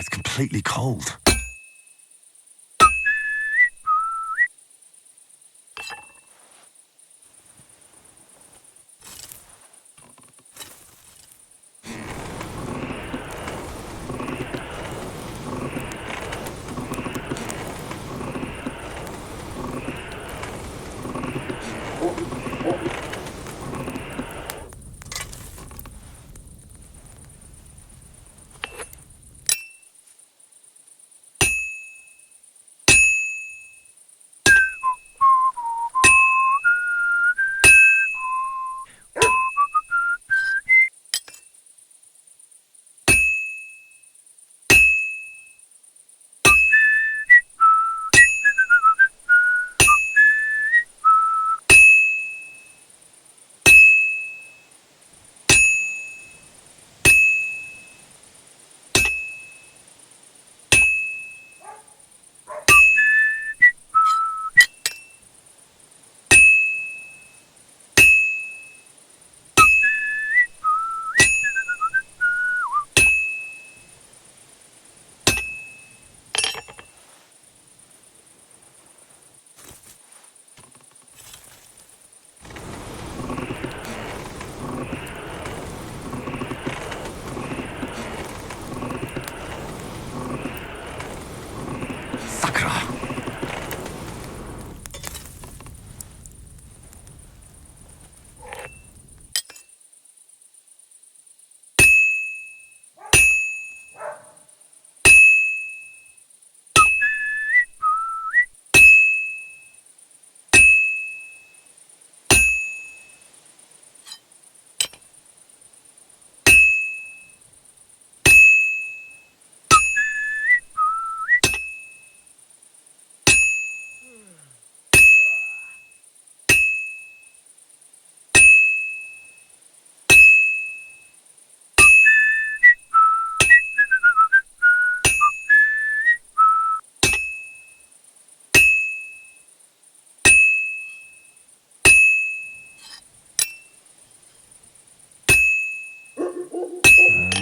It's completely cold.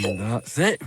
And that's it.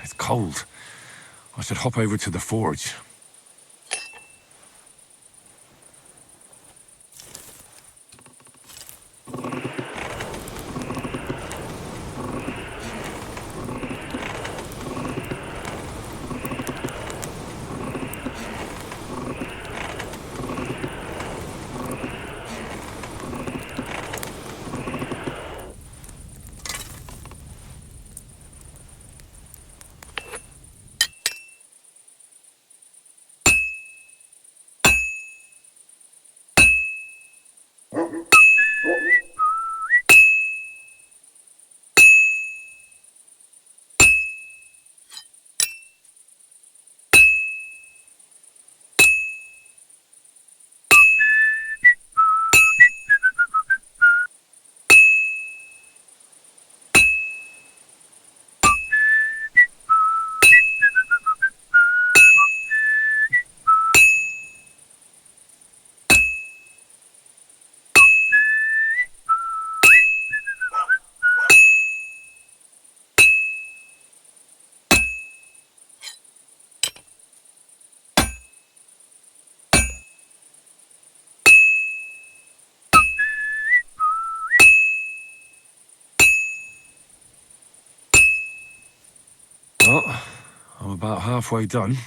It's cold. I should hop over to the forge. Well, I'm about halfway done.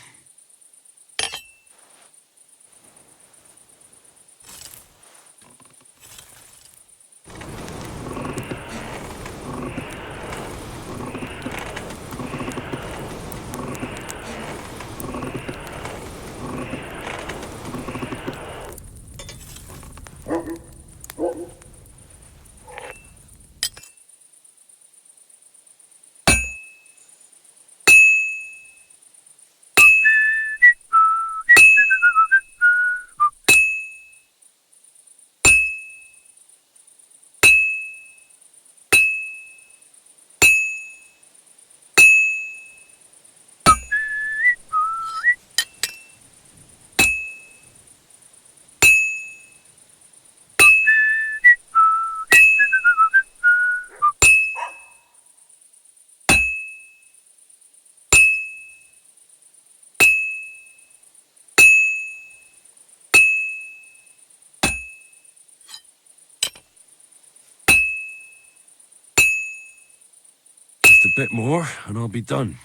Just a bit more, and I'll be done.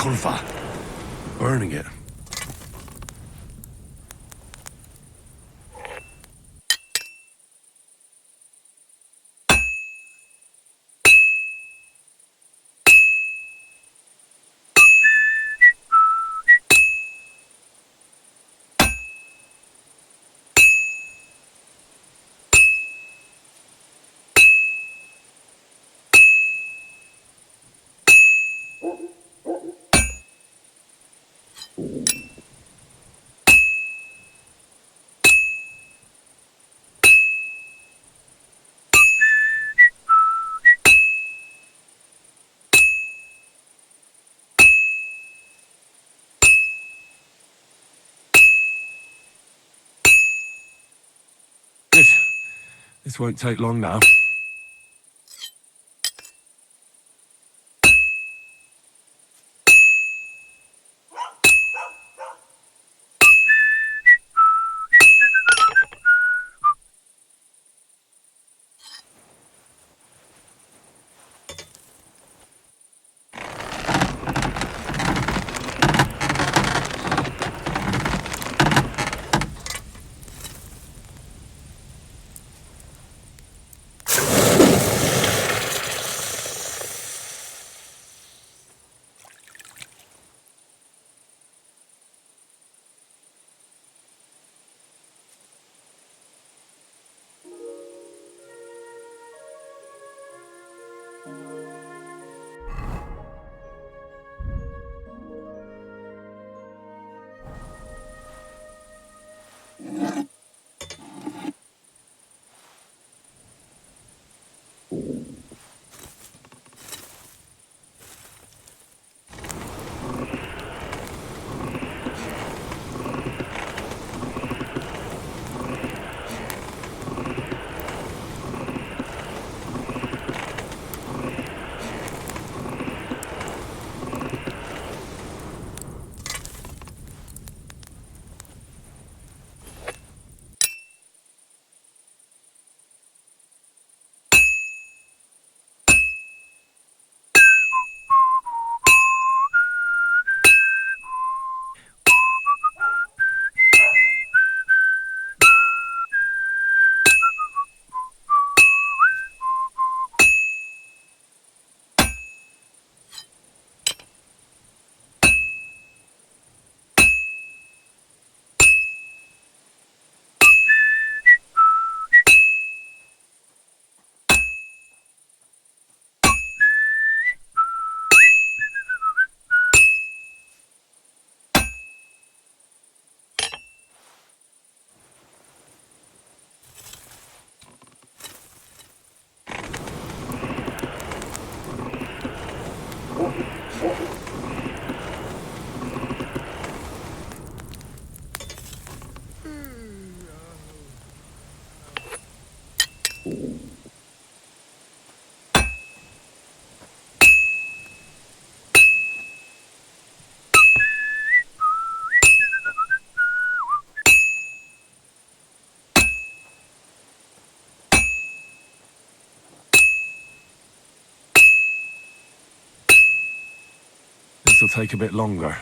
kurva. Earning it. This won't take long now. This'll take a bit longer.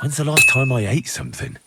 When's the last time I ate something?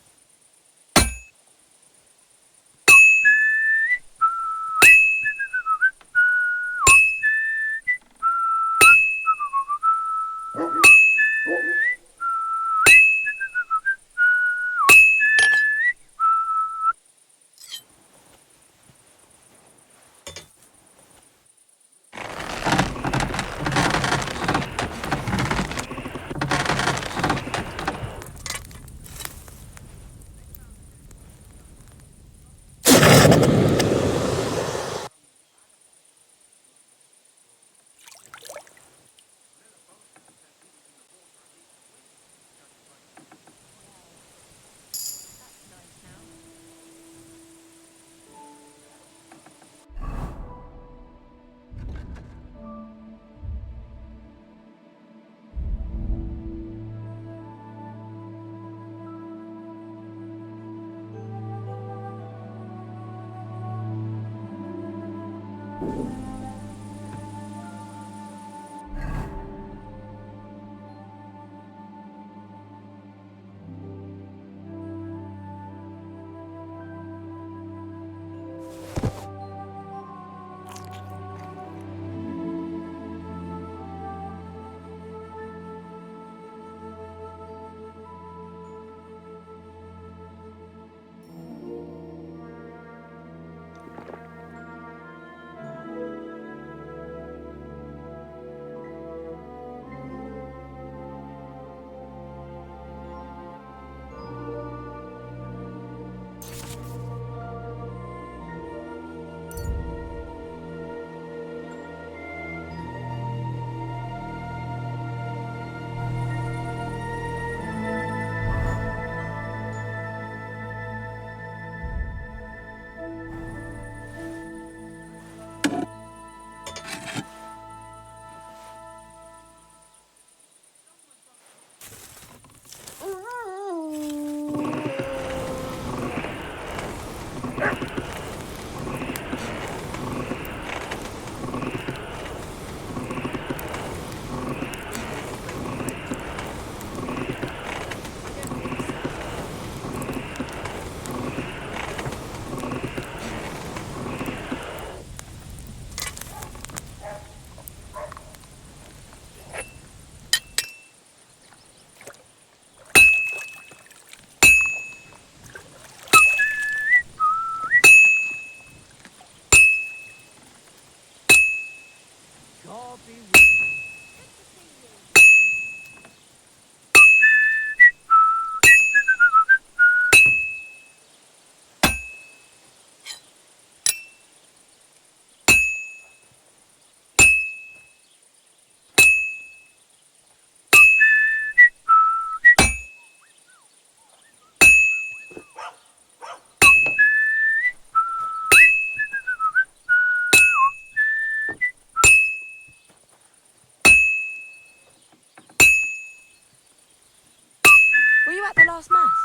you at the last mass?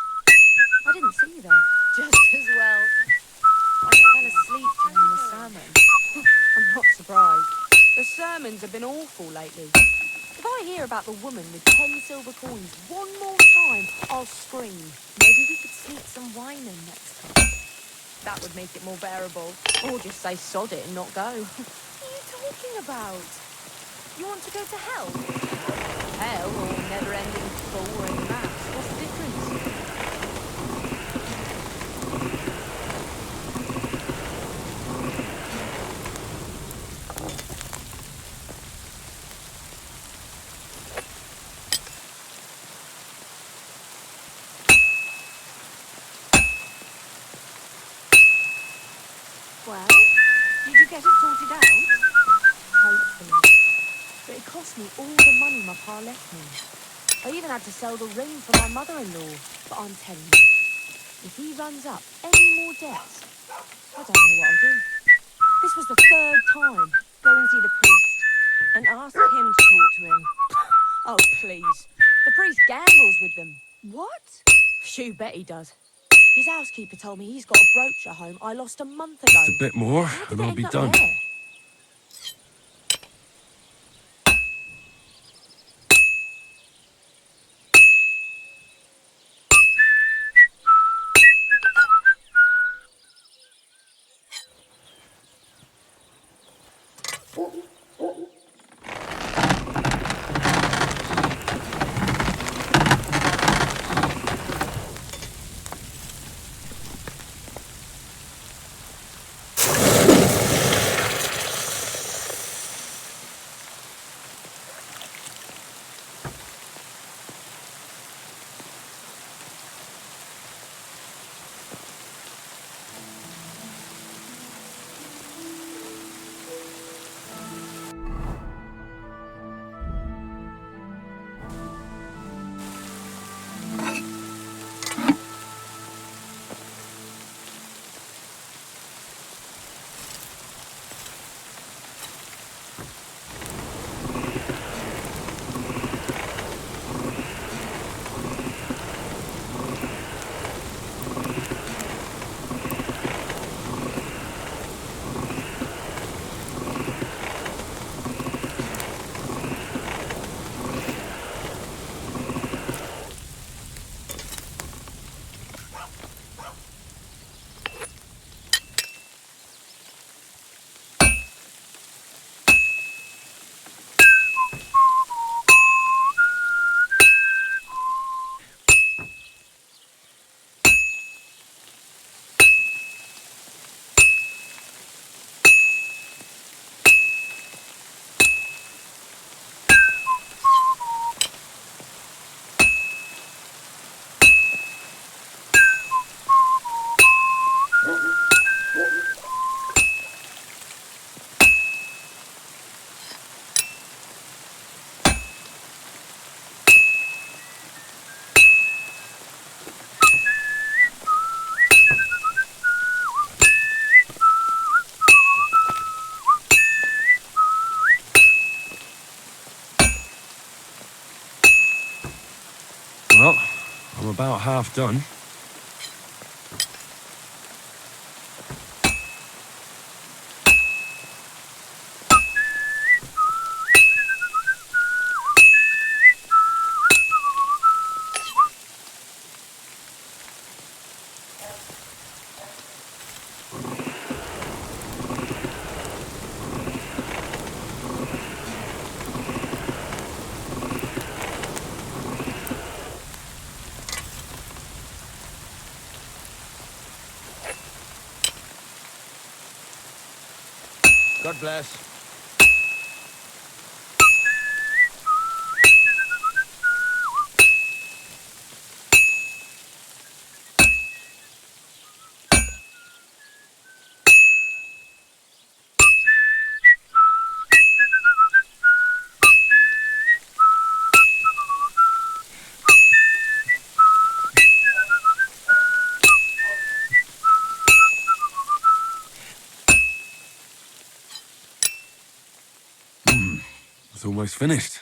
I didn't see you there. Just as well. I fell asleep during the sermon. I'm not surprised. The sermons have been awful lately. If I hear about the woman with 10 silver coins one more time, I'll scream. Maybe we could sneak some wine in next time. That would make it more bearable. Or just say sod it and not go. What are you talking about? You want to go to hell? Hell or never-ending boring maths. What's the difference? Well, did you get it sorted out? Hopefully. But it cost me all the money my pa left me. I even had to sell the ring for my mother-in-law. But I'm telling you, if he runs up any more debts, I don't know what I'll do. This was the 3rd time. Go and see the priest and ask him to talk to him. Oh, please. The priest gambles with them. What? You bet he does. His housekeeper told me he's got a brooch at home I lost a month ago. Just a bit more, How did and it I'll end be up done. there? Well, I'm about half done. God bless. It's almost finished.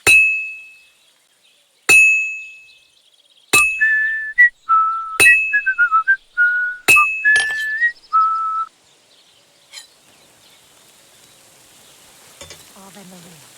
Ave Maria.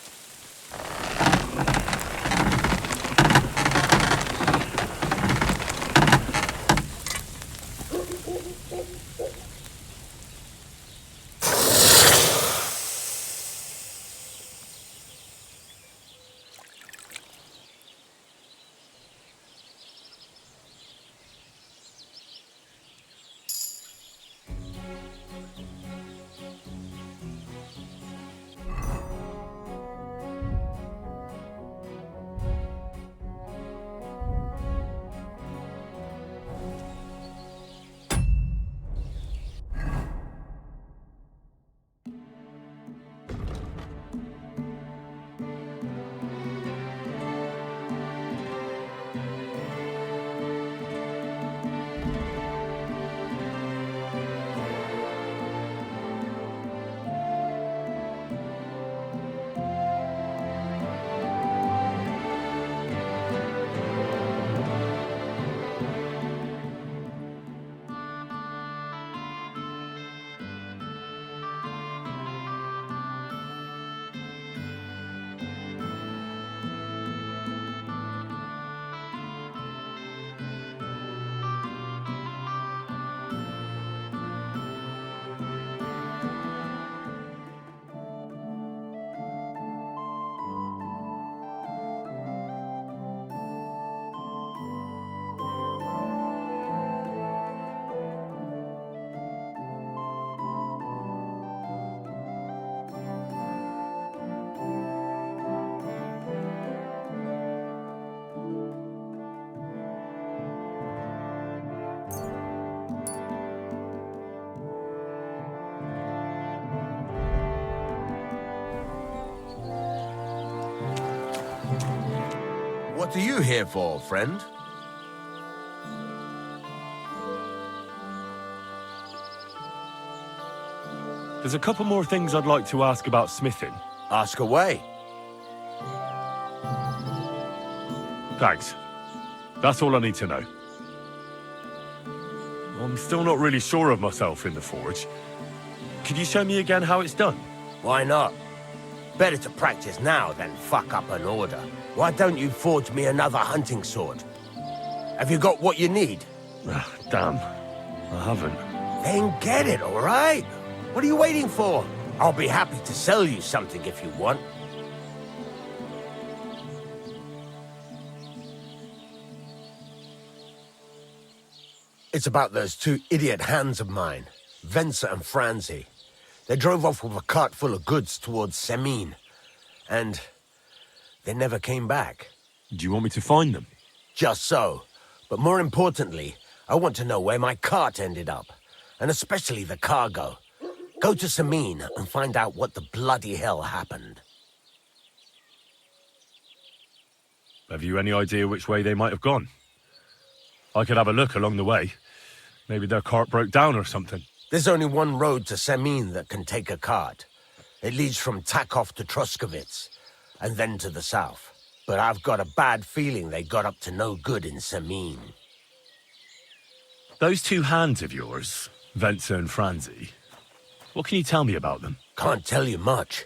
What are you here for, friend? There's a couple more things I'd like to ask about smithing. Ask away. Thanks. That's all I need to know. I'm still not really sure of myself in the forge. Could you show me again how it's done? Why not? Better to practice now than fuck up an order. Why don't you forge me another hunting sword? Have you got what you need? Damn. I haven't. Then get it, all right? What are you waiting for? I'll be happy to sell you something if you want. It's about those two idiot hands of mine, Venser and Franzi. They drove off with a cart full of goods towards Semine, and they never came back. Do you want me to find them? Just so. But more importantly, I want to know where my cart ended up, and especially the cargo. Go to Semine and find out what the bloody hell happened. Have you any idea which way they might have gone? I could have a look along the way. Maybe their cart broke down or something. There's only one road to Semine that can take a cart. It leads from Takov to Troskovitz, and then to the south. but I've got a bad feeling they got up to no good in Sameen. Those two hands of yours, Venser and Franzi, what can you tell me about them? Can't tell you much.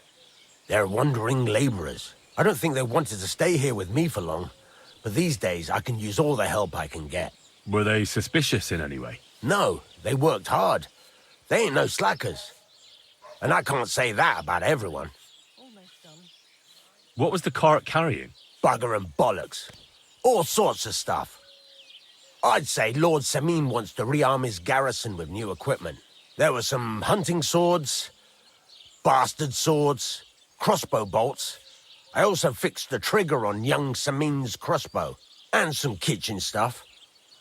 They're wandering laborers. I don't think they wanted to stay here with me for long, but these days I can use all the help I can get. Were they suspicious in any way? No, they worked hard. They ain't no slackers. And I can't say that about everyone. Almost done. What was the cart carrying? Bugger and bollocks. All sorts of stuff. I'd say Lord Sameen wants to rearm his garrison with new equipment. There were some hunting swords, bastard swords, crossbow bolts. I also fixed the trigger on young Sameen's crossbow. And some kitchen stuff.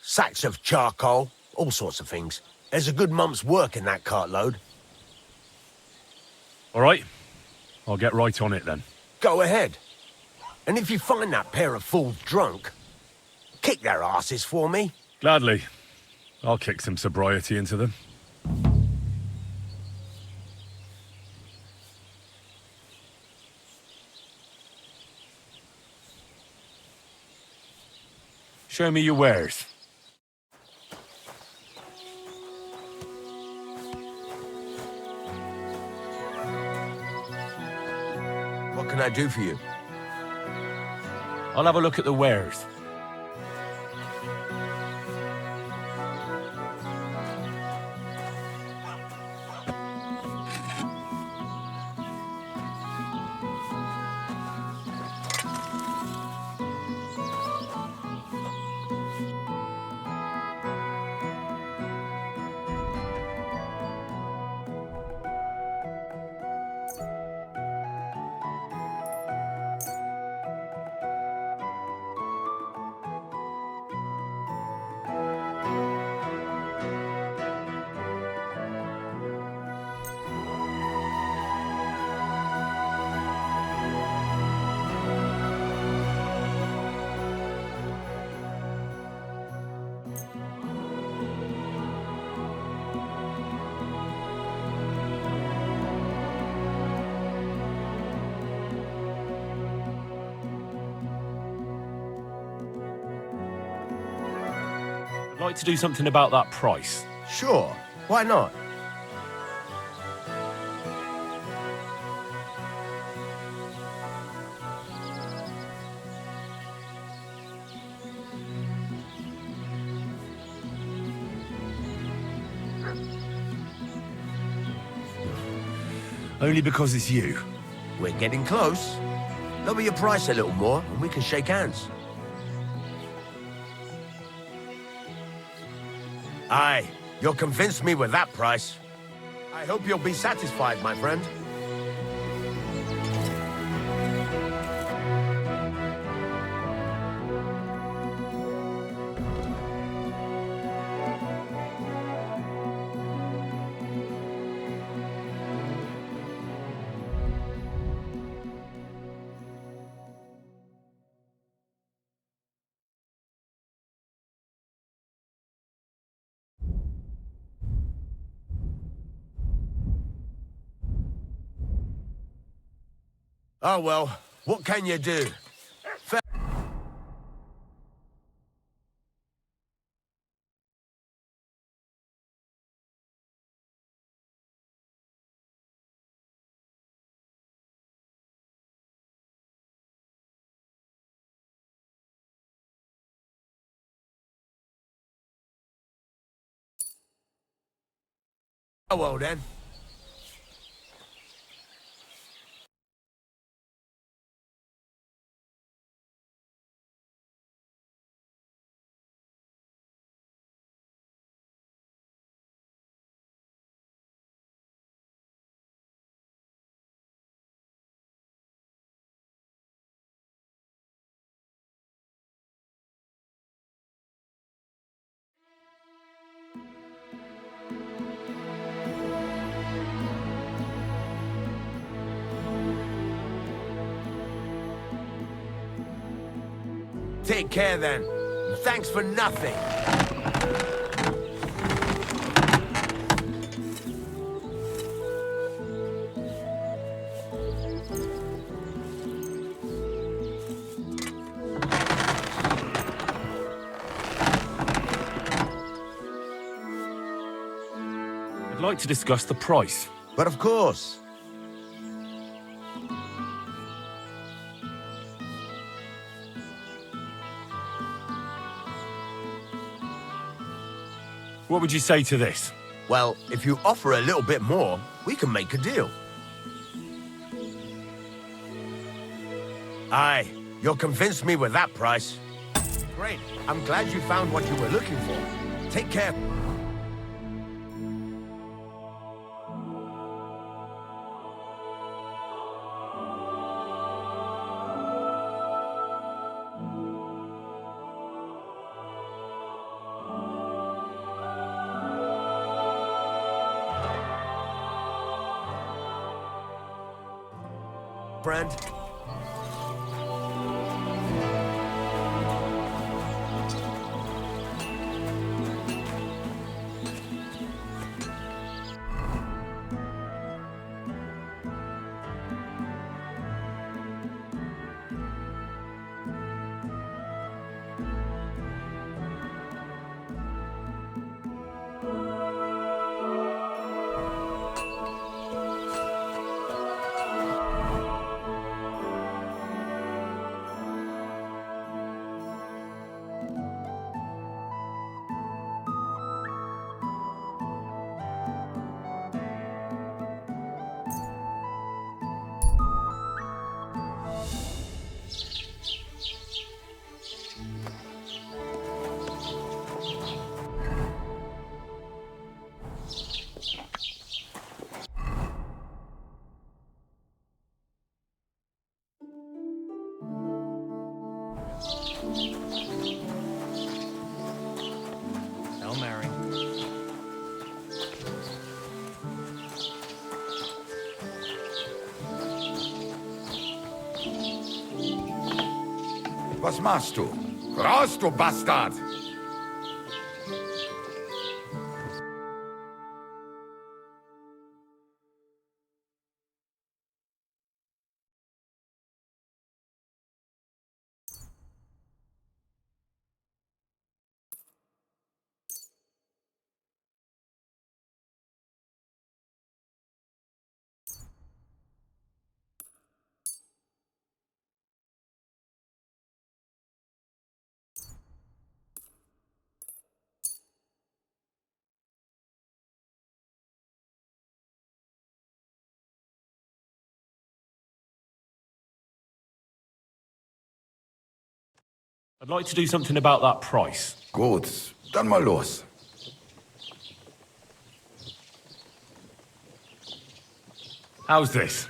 Sacks of charcoal, all sorts of things. There's a good month's work in that cartload. All right, I'll get right on it then. Go ahead. And if you find that pair of fools drunk, kick their asses for me. Gladly. I'll kick some sobriety into them. Show me your wares. What can I do for you? I'll have a look at the wares. I'd like to do something about that price. Sure. Why not? Only because it's you. We're getting close. Lower your price a little more and we can shake hands. Aye, you'll convince me with that price. I hope you'll be satisfied, my friend. Oh well, what can you do? Oh well then. Take care then. And thanks for nothing. like to discuss the price. But of course. What would you say to this? Well, if you offer a little bit more, we can make a deal. Aye, you'll convince me with that price. Great. I'm glad you found what you were looking for. Take care. Friend. Hail Mary. Was machst du? Raus, du Bastard! I'd like to do something about that price. Gut, dann mal los. How's this?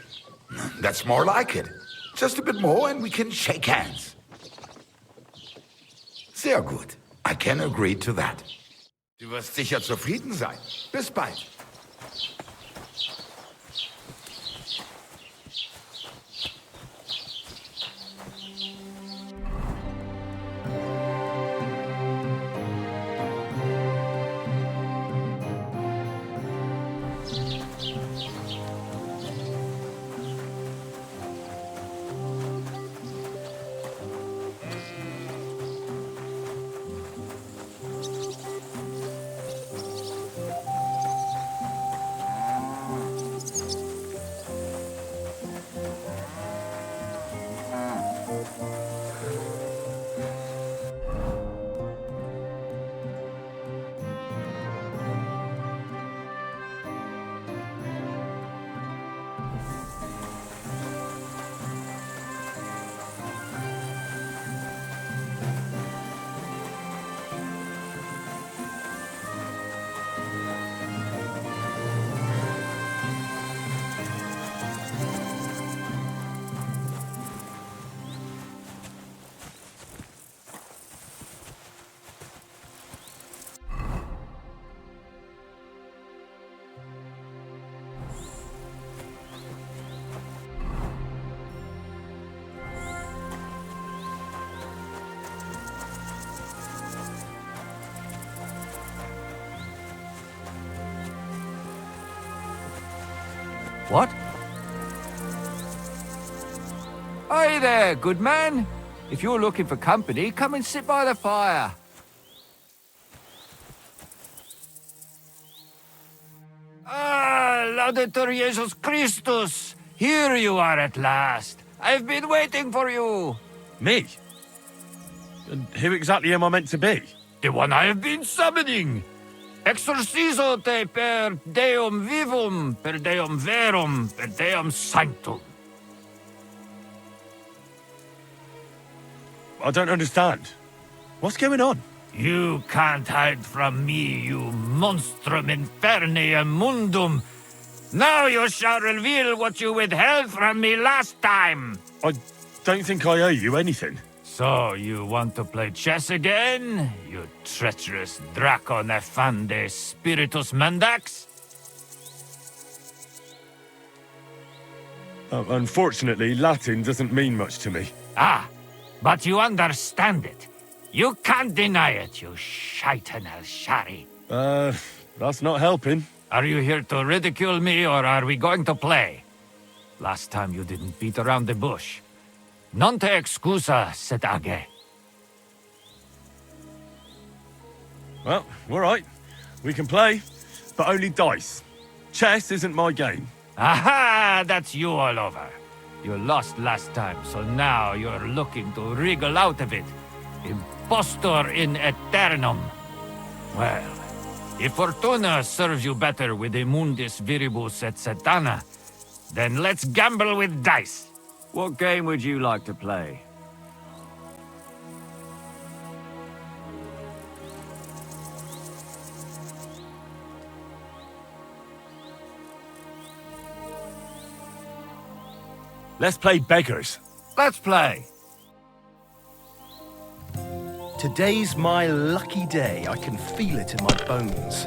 That's more like it. Just a bit more and we can shake hands. Sehr gut. I can agree to that. Du wirst sicher zufrieden sein. Bis bald. What? Hey there, good man. If you're looking for company, come and sit by the fire. Ah, Laudetur Jesus Christus! Here you are at last. I've been waiting for you. Me? And who exactly am I meant to be? The one I have been summoning. Exorcizo te per deum vivum, per deum verum, per deum sanctum. I don't understand. What's going on? You can't hide from me, you monstrum infernium mundum. Now you shall reveal what you withheld from me last time. I don't think I owe you anything. So, you want to play chess again, you treacherous Draco Nefande Spiritus Mandax? Unfortunately, Latin doesn't mean much to me. Ah, but you understand it. You can't deny it, you shaitan al-shari. That's not helping. Are you here to ridicule me, or are we going to play? Last time you didn't beat around the bush. Non te excusa, sed age. Well, all right. We can play, but only dice. Chess isn't my game. Aha! That's you all over. You lost last time, so now you're looking to wriggle out of it. Impostor in aeternum. Well, if Fortuna serves you better with the mundus viribus et satana, then let's gamble with dice. What game would you like to play? Let's play beggars. Let's play. Today's my lucky day. I can feel it in my bones.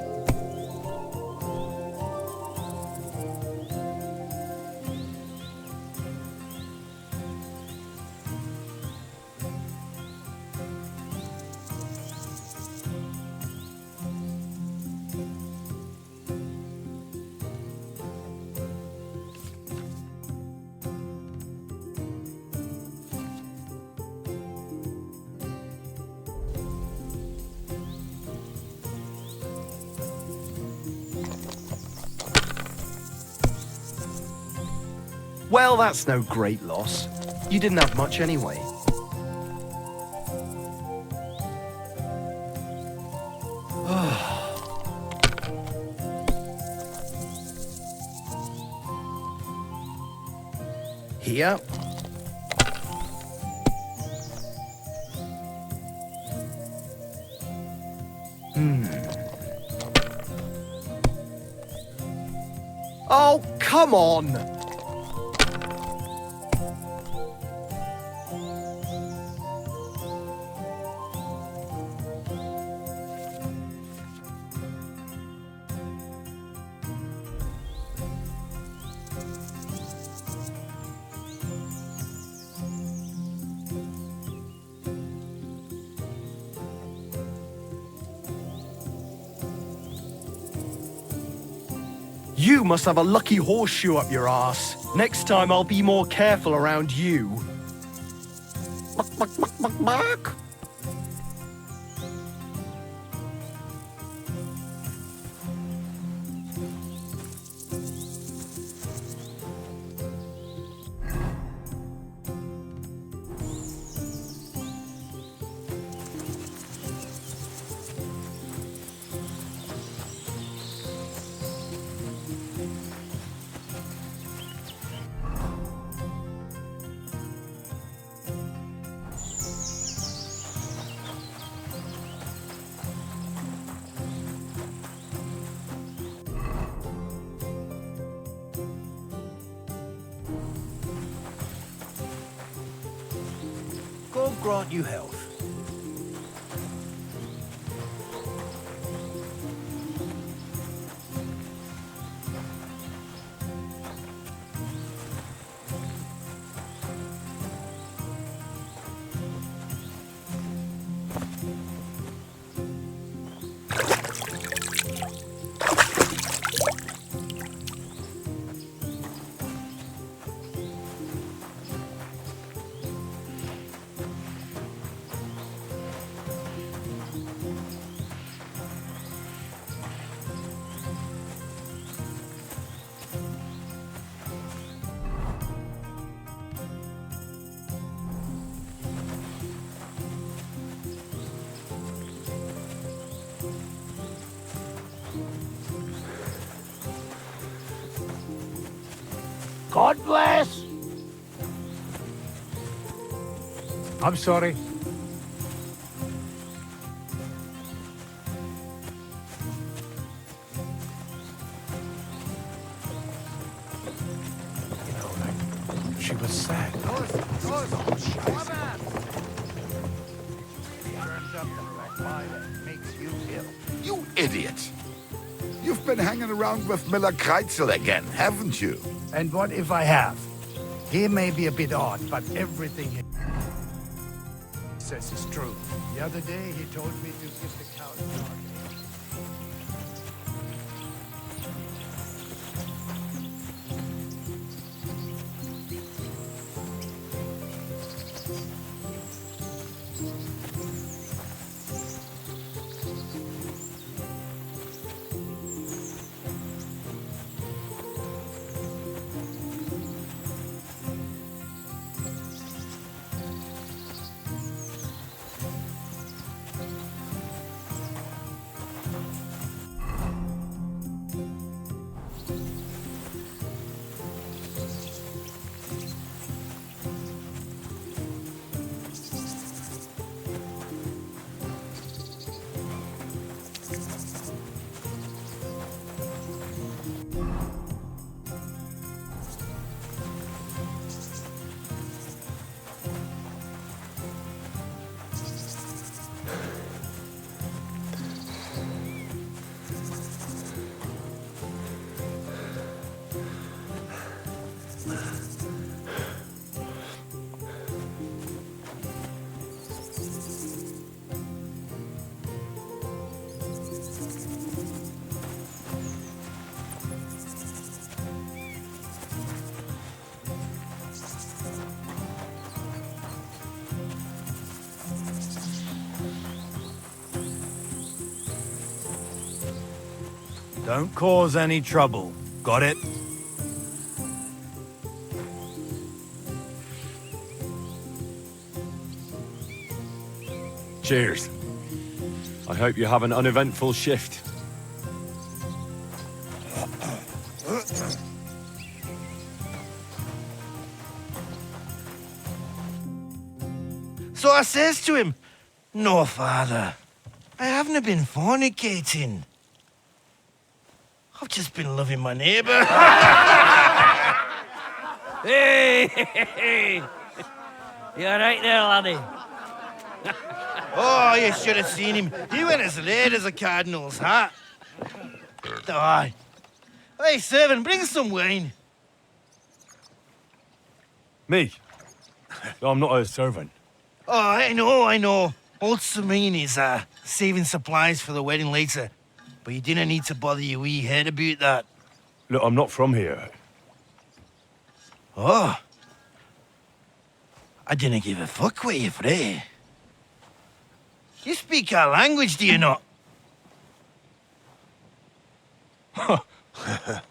Well, that's no great loss. You didn't have much anyway. Here. Oh, come on! You must have a lucky horseshoe up your ass. Next time I'll be more careful around you. Bark. God grant you health. God bless! I'm sorry. She was sad. You idiot! You've been hanging around with Miller Kreitzel again, haven't you? And what if I have? He may be a bit odd, but everything he says is true. The other day, he told me to give the cow a dog. Don't cause any trouble. Got it? Cheers. I hope you have an uneventful shift. So I says to him, "No, father, I haven't been fornicating. I've just been loving my neighbour." Hey! You alright there, laddie? Oh, you should have seen him. He went as red as a cardinal's hat. Aye. Hey, servant, bring some wine. Me? I'm not a servant. Oh, I know. Old Samine is saving supplies for the wedding later. But you didn't need to bother your wee head about that. Look, I'm not from here. Oh. I didn't give a fuck what you pray. You speak our language, do you not?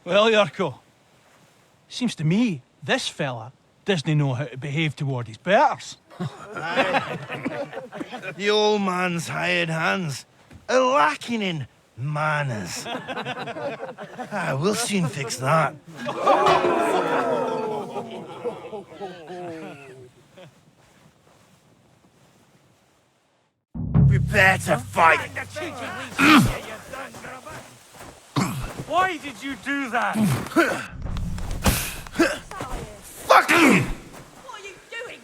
Well, Yarko, seems to me this fella doesn't know how to behave toward his betters. The old man's hired hands are lacking in manners. We'll soon fix that. Prepare to fight. Why did you do that? Fuck you! What are you doing?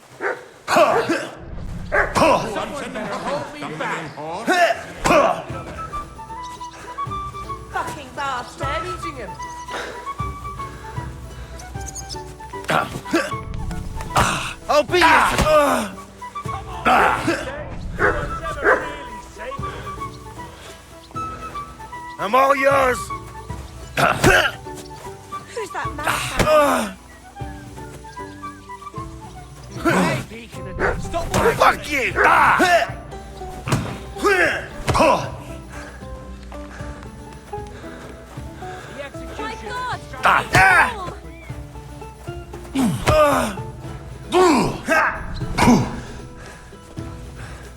Fucking bastard! Eating him. I'll beat you! I'm all yours! Who's that man? Fuck you! My God!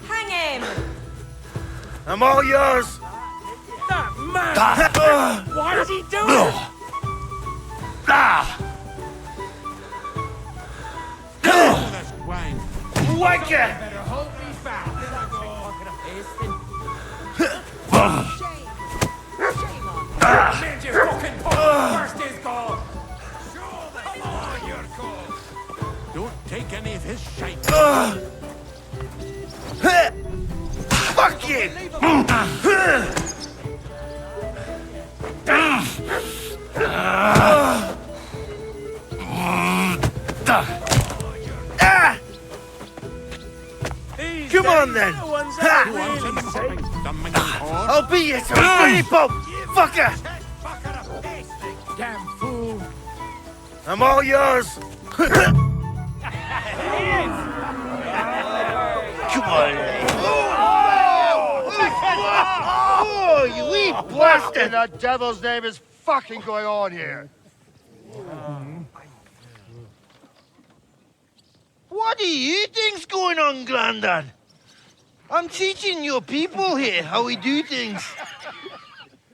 Hang him! I'm all yours! That man! Why did he do it? wanker! Don't take any of his shite. Fuck you! Come on then! I'll beat you to a pretty pulp, fucker! Damn fool. I'm all yours! Come on! Oh, you wee What bastard! in the devil's name is fucking going on here? What do you think's going on, Grandad? I'm teaching your people here how we do things.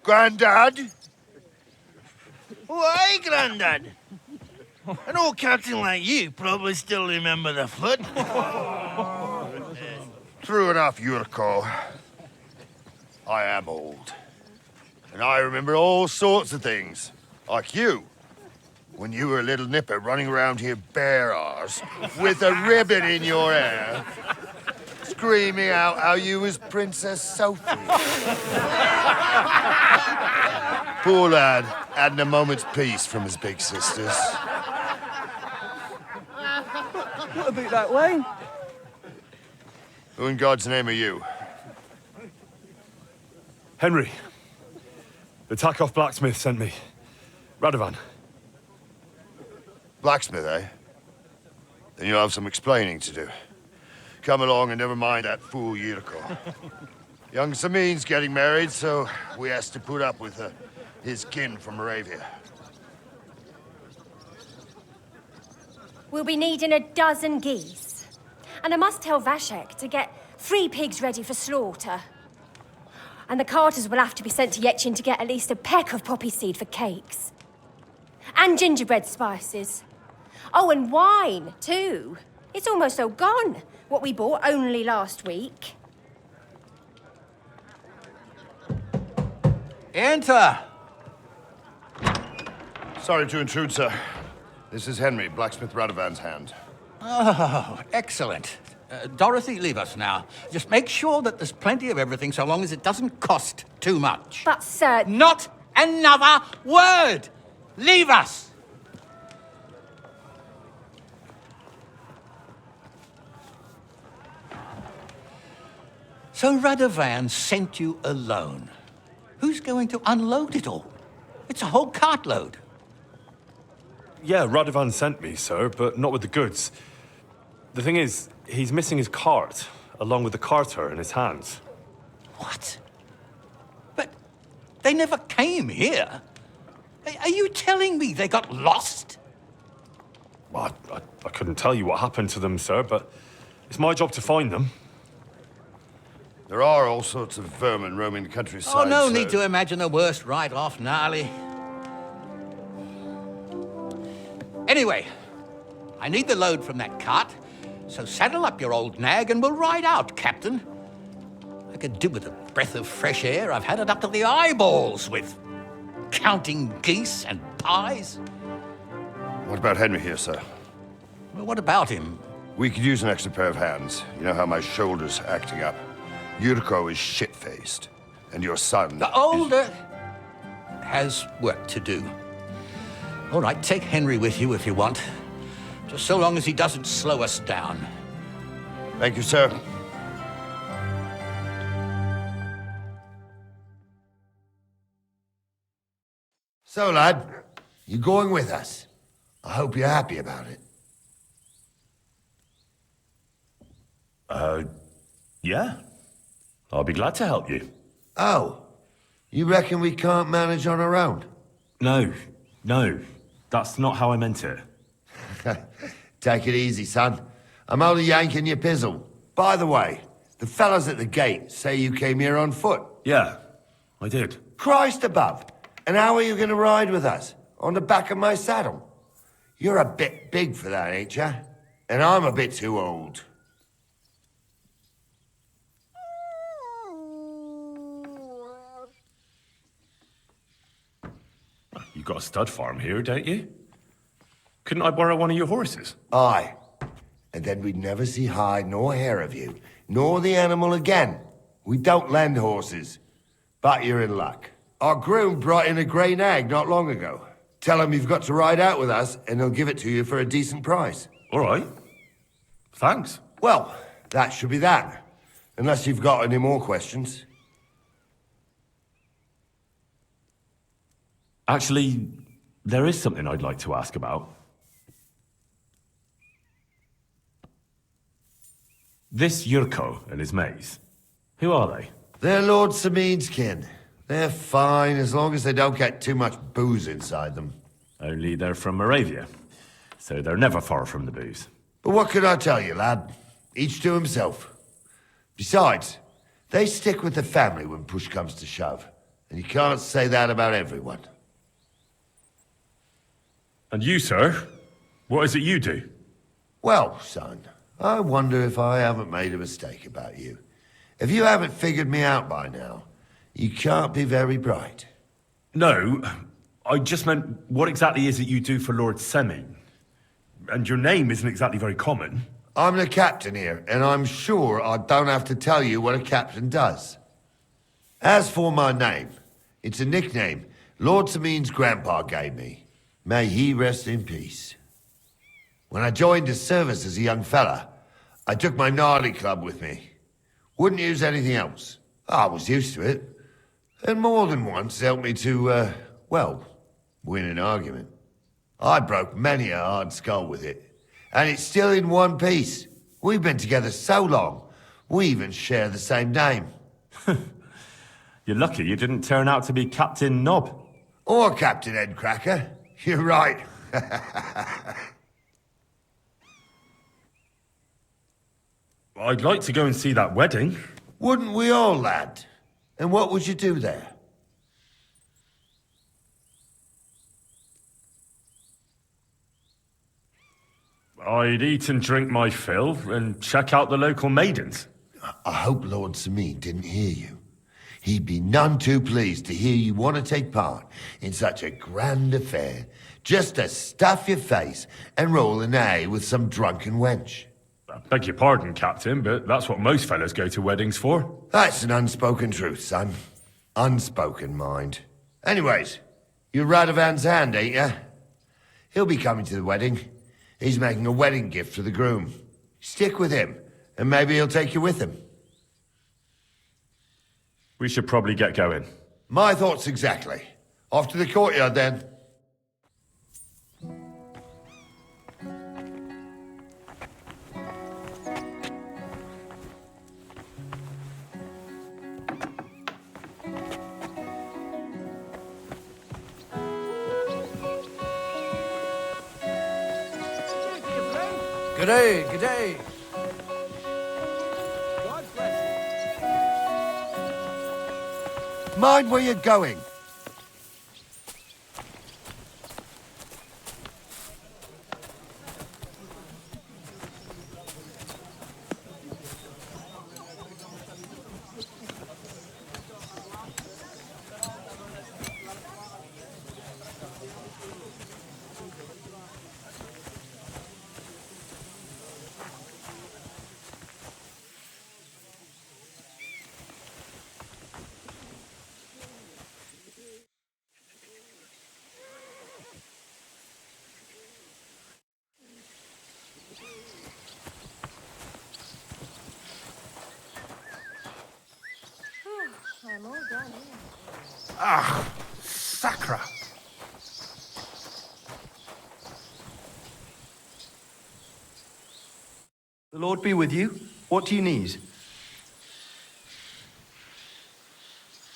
Grandad? Why, Grandad? An old captain like you probably still remember the flood. True enough, Yurko. I am old. And I remember all sorts of things. Like you. When you were a little nipper running around here bare arse, with a ribbon in your hair, screaming out how you was Princess Sophie. Poor lad, hadn't a moment's peace from his big sisters. What about that wine? Who in God's name are you? Henry. The Takeoff blacksmith sent me. Radovan. Blacksmith, eh? Then you'll have some explaining to do. Come along and never mind that fool Yurko. Young Samin's getting married, so we has to put up with his kin from Moravia. We'll be needing a dozen geese. And I must tell Vashek to get 3 pigs ready for slaughter. And the carters will have to be sent to Yetchin to get at least a peck of poppy seed for cakes. And gingerbread spices. Oh, and wine, too. It's almost all gone, what we bought only last week. Enter! Sorry to intrude, sir. This is Henry, blacksmith Radovan's hand. Oh, excellent. Dorothy, leave us now. Just make sure that there's plenty of everything so long as it doesn't cost too much. But, sir... Not another word! Leave us! So Radovan sent you alone. Who's going to unload it all? It's a whole cartload. Yeah, Radovan sent me, sir, but not with the goods. The thing is, he's missing his cart, along with the carter in his hands. What? But they never came here. Are you telling me they got lost? Well, I couldn't tell you what happened to them, sir, but it's my job to find them. There are all sorts of vermin roaming the countryside. Oh, no sir. need to imagine the worst right off, gnarly. Anyway, I need the load from that cart, so saddle up your old nag and we'll ride out, Captain. I could do with a breath of fresh air. I've had it up to the eyeballs with counting geese and pies. What about Henry here, sir? Well, what about him? We could use an extra pair of hands. You know how my shoulder's acting up. Yurko is shit-faced, and your son... The older has work to do. All right, take Henry with you if you want. Just so long as he doesn't slow us down. Thank you, sir. So, lad, you going with us? I hope you're happy about it. Yeah. I'll be glad to help you. Oh, you reckon we can't manage on our own? No, that's not how I meant it. Take it easy, son. I'm only yanking your pizzle. By the way, the fellas at the gate say you came here on foot. Yeah, I did. Christ above. And how are you going to ride with us? On the back of my saddle? You're a bit big for that, ain't ya? And I'm a bit too old. You got a stud farm here, don't you? Couldn't I borrow one of your horses? Aye. And then we'd never see hide nor hair of you, nor the animal again. We don't lend horses. But you're in luck. Our groom brought in a grey nag not long ago. Tell him you've got to ride out with us, and he'll give it to you for a decent price. All right. Thanks. Well, that should be that. Unless you've got any more questions. Actually, there is something I'd like to ask about. This Yurko and his mates, who are they? They're Lord Samin's kin. They're fine as long as they don't get too much booze inside them. Only they're from Moravia, so they're never far from the booze. But what could I tell you, lad? Each to himself. Besides, they stick with the family when push comes to shove. And you can't say that about everyone. And you, sir? What is it you do? Well, son, I wonder if I haven't made a mistake about you. If you haven't figured me out by now, you can't be very bright. No, I just meant, what exactly is it you do for Lord Semin? And your name isn't exactly very common. I'm the captain here, and I'm sure I don't have to tell you what a captain does. As for my name, it's a nickname Lord Samin's grandpa gave me. May he rest in peace. When I joined his service as a young fella, I took my gnarly club with me. Wouldn't use anything else. I was used to it. And more than once helped me to, well, win an argument. I broke many a hard skull with it. And it's still in one piece. We've been together so long, we even share the same name. You're lucky you didn't turn out to be Captain Knob. Or Captain Headcracker. You're right. I'd like to go and see that wedding. Wouldn't we all, lad? And what would you do there? I'd eat and drink my fill and check out the local maidens. I hope Lord Samin didn't hear you. He'd be none too pleased to hear you want to take part in such a grand affair, just to stuff your face and roll an A with some drunken wench. I beg your pardon, Captain, but that's what most fellas go to weddings for. That's an unspoken truth, son. Unspoken, mind. Anyways, you're Radovan's hand, ain't ya? He'll be coming to the wedding. He's making a wedding gift for the groom. Stick with him, and maybe he'll take you with him. We should probably get going. My thoughts exactly. Off to the courtyard, then. G'day, g'day. Mind where you're going. I'm all done here. Ah, sacra. The Lord be with you. What do you need?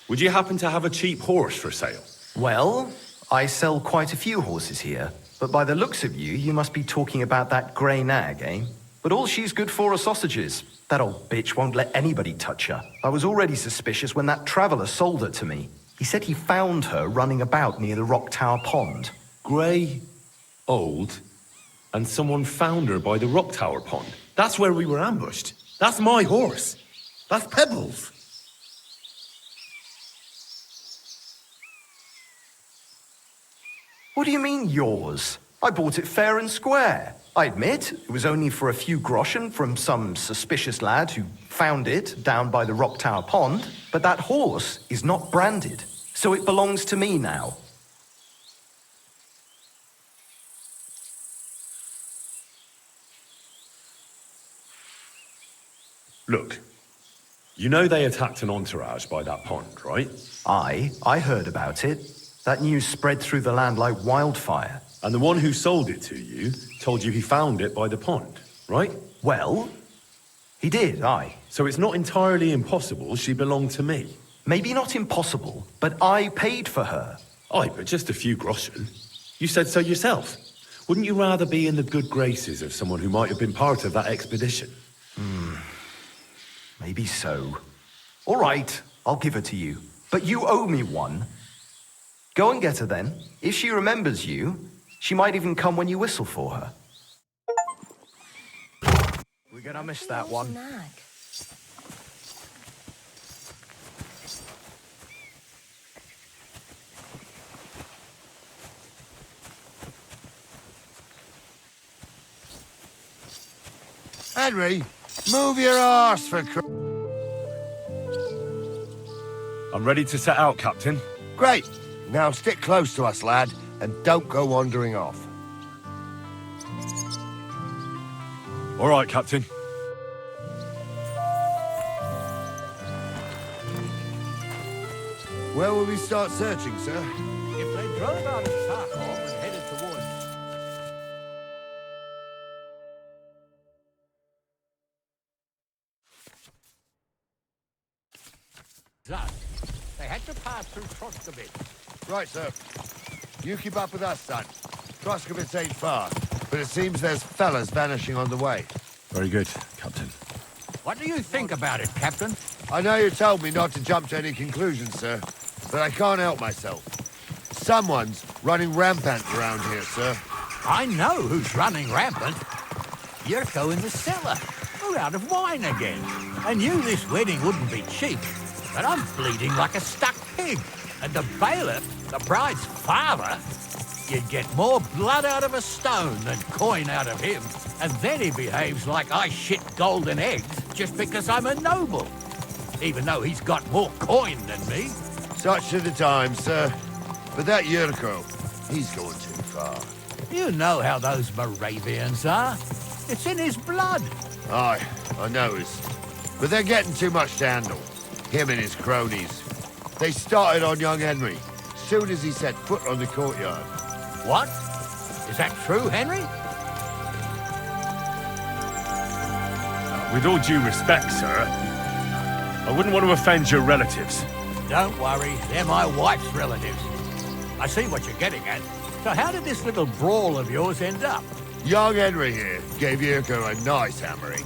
Would you happen to have a cheap horse for sale? Well, I sell quite a few horses here, but by the looks of you, you must be talking about that grey nag, eh? But all she's good for are sausages. That old bitch won't let anybody touch her. I was already suspicious when that traveller sold her to me. He said he found her running about near the Rock Tower Pond. Grey, old, and someone found her by the Rock Tower Pond. That's where we were ambushed. That's my horse. That's Pebbles. What do you mean, yours? I bought it fair and square. I admit, it was only for a few groschen from some suspicious lad who found it down by the Rock Tower Pond, but that horse is not branded, so it belongs to me now. Look, you know they attacked an entourage by that pond, right? I heard about it. That news spread through the land like wildfire. And the one who sold it to you told you he found it by the pond, right? Well, he did, aye. So it's not entirely impossible she belonged to me. Maybe not impossible, but I paid for her. Aye, but just a few groschen. You said so yourself. Wouldn't you rather be in the good graces of someone who might have been part of that expedition? Maybe so. All right, I'll give her to you. But you owe me one. Go and get her then. If she remembers you, she might even come when you whistle for her. We're gonna miss that one. Henry, move your arse for I'm ready to set out, Captain. Great. Now stick close to us, lad, and don't go wandering off. All right, Captain. Where will we start searching, sir? If they drove out of Sarkov and headed towards... Thus, they had to pass through Troskovitz. Right, sir. You keep up with us, son. Troskovitz ain't far, but it seems there's fellas vanishing on the way. Very good, Captain. What do you think about it, Captain? I know you told me not to jump to any conclusions, sir, but I can't help myself. Someone's running rampant around here, sir. I know who's running rampant. Yurko in the cellar. We're out of wine again. I knew this wedding wouldn't be cheap, but I'm bleeding like a stuck pig. And the bailiff, the bride's father, you'd get more blood out of a stone than coin out of him. And then he behaves like I shit golden eggs just because I'm a noble. Even though he's got more coin than me. Such are the times, sir. But that Yurko, he's going too far. You know how those Moravians are. It's in his blood. Aye, I knows. But they're getting too much to handle. Him and his cronies. They started on young Henry, soon as he set foot on the courtyard. What? Is that true, Henry? With all due respect, sir, I wouldn't want to offend your relatives. Don't worry, they're my wife's relatives. I see what you're getting at. So how did this little brawl of yours end up? Young Henry here gave Yurko a nice hammering.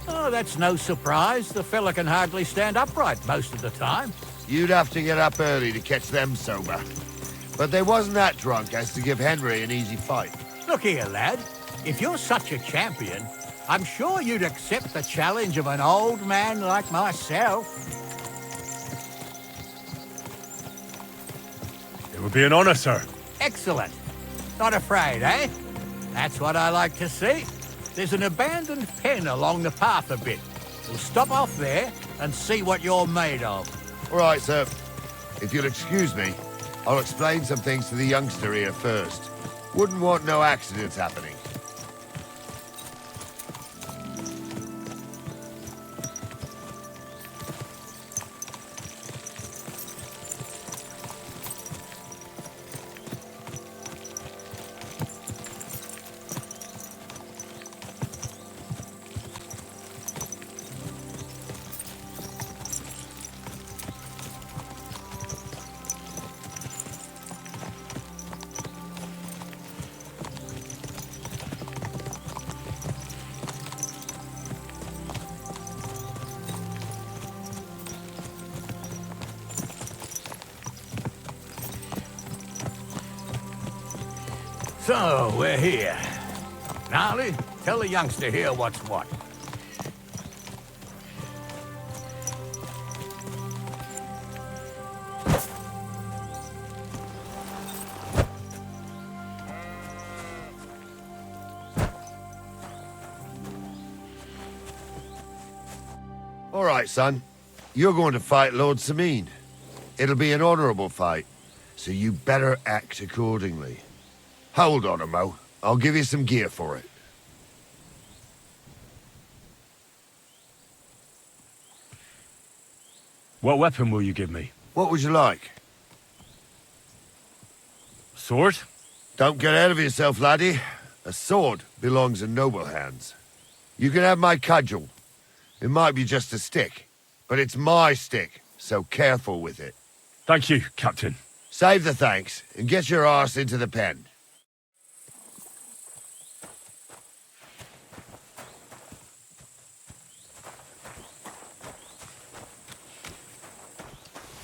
Oh, that's no surprise. The fella can hardly stand upright most of the time. You'd have to get up early to catch them sober. But they wasn't that drunk as to give Henry an easy fight. Look here, lad. If you're such a champion, I'm sure you'd accept the challenge of an old man like myself. It would be an honor, sir. Excellent. Not afraid, eh? That's what I like to see. There's an abandoned pen along the path a bit. We'll stop off there and see what you're made of. All right, sir. If you'll excuse me, I'll explain some things to the youngster here first. Wouldn't want no accidents happening. So, we're here. Gnarly, tell the youngster here what's what. All right, son. You're going to fight Lord Sameen. It'll be an honorable fight, so you better act accordingly. Hold on, Mo. I'll give you some gear for it. What weapon will you give me? What would you like? Sword? Don't get ahead of yourself, laddie. A sword belongs in noble hands. You can have my cudgel. It might be just a stick, but it's my stick, so careful with it. Thank you, Captain. Save the thanks, and get your arse into the pen.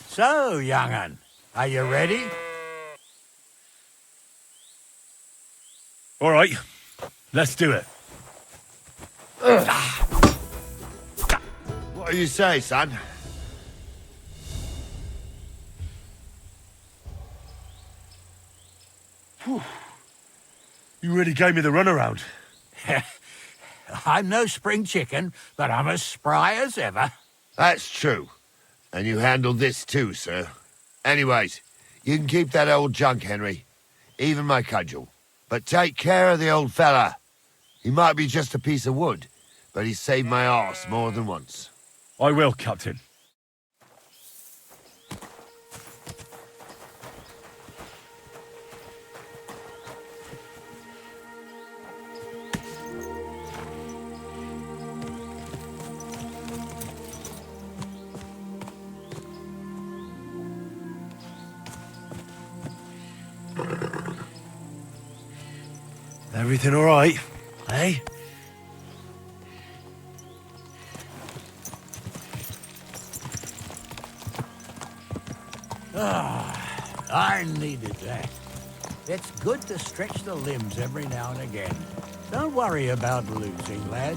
So, young'un, are you ready? All right, let's do it. What do you say, son? Whew. You really gave me the runaround. I'm no spring chicken, but I'm as spry as ever. That's true. And you handled this too, sir. Anyways, you can keep that old junk, Henry. Even my cudgel. But take care of the old fella. He might be just a piece of wood, but he's saved my arse more than once. I will, Captain. Everything all right, eh? I needed that. It's good to stretch the limbs every now and again. Don't worry about losing, lad.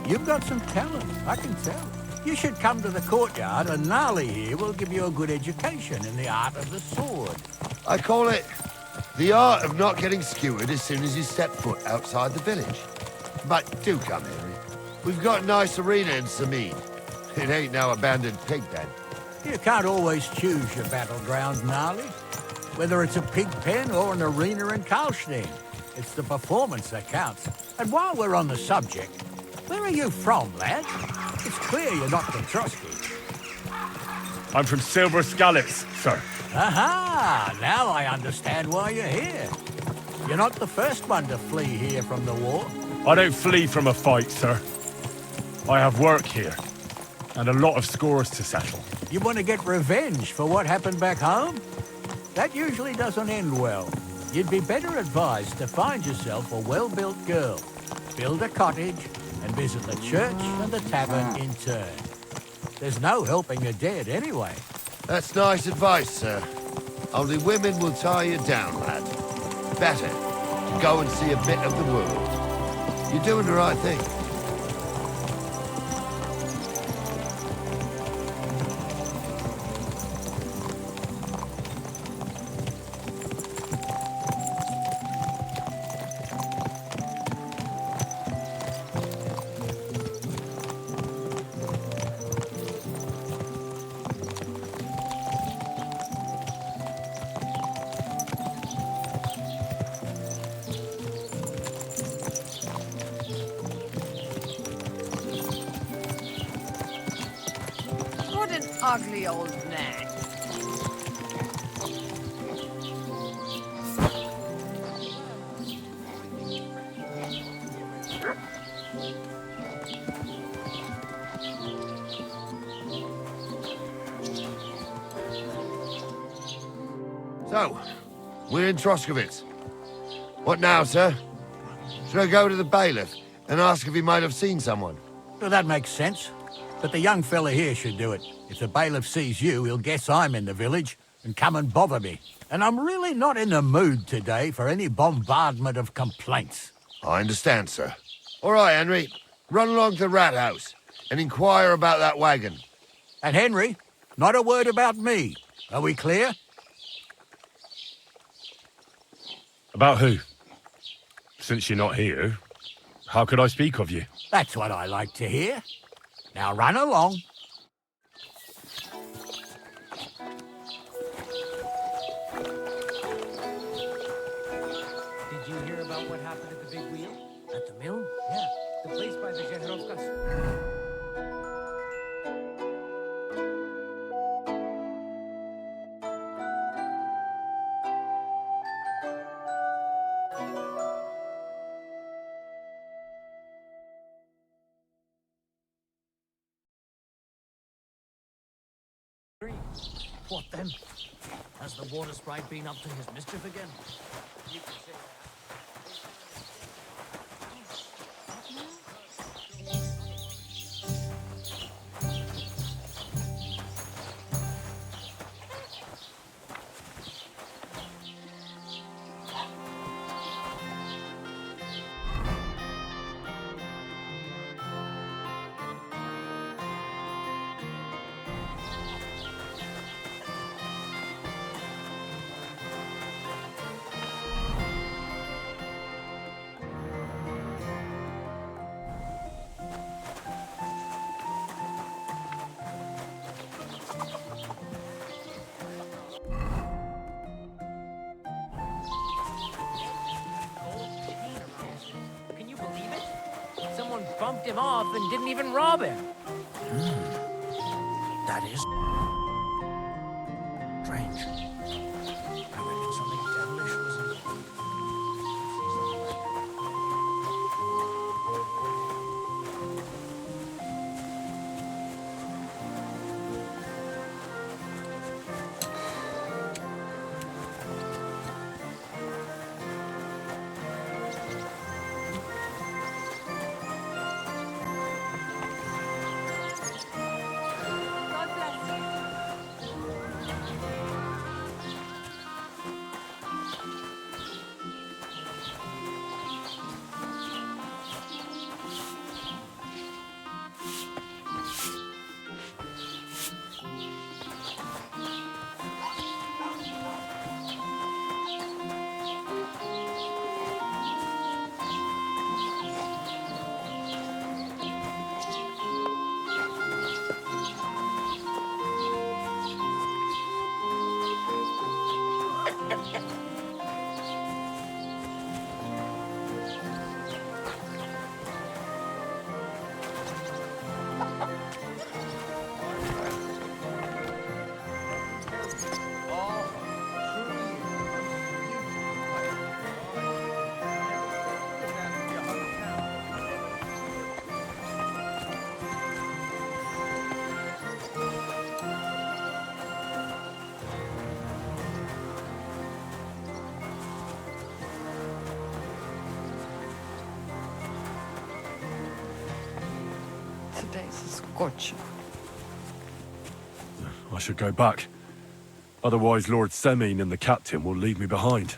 You've got some talent, I can tell. You should come to the courtyard, and Gnarly here will give you a good education in the art of the sword. I call it the art of not getting skewered as soon as you step foot outside the village. But do come, Henry. We've got a nice arena in Sameen. It ain't no abandoned pig pen. You can't always choose your battleground, Gnarly. Whether it's a pig pen or an arena in Kowalstwo, it's the performance that counts. And while we're on the subject, where are you from, lad? It's clear you're not from Trosky. I'm from Silver Scallops, sir. Aha! Now I understand why you're here. You're not the first one to flee here from the war. I don't flee from a fight, sir. I have work here, and a lot of scores to settle. You want to get revenge for what happened back home? That usually doesn't end well. You'd be better advised to find yourself a well-built girl, build a cottage, and visit the church and the tavern in turn. There's no helping the dead anyway. That's nice advice, sir. Only women will tie you down, lad. Better to go and see a bit of the world. You're doing the right thing. What an ugly old nag. So, we're in Troskowitz. What now, sir? Should I go to the bailiff and ask if he might have seen someone? Well, that makes sense. But the young fella here should do it. If the bailiff sees you, he'll guess I'm in the village and come and bother me. And I'm really not in the mood today for any bombardment of complaints. I understand, sir. All right, Henry. Run along to the rat house and inquire about that wagon. And Henry, not a word about me. Are we clear? About who? Since you're not here, how could I speak of you? That's what I like to hear. Now run along. Did you hear about what happened at the big wheel? At the mill? Yeah, the place by the Zheherovkas. What then? Has the water sprite been up to his mischief again? You can say that. Can you believe it? Someone bumped him off and didn't even rob him. That is strange. I reckon something devilish was involved. God bless you. Today's a scorcher. I should go back. Otherwise, Lord Semine and the captain will leave me behind.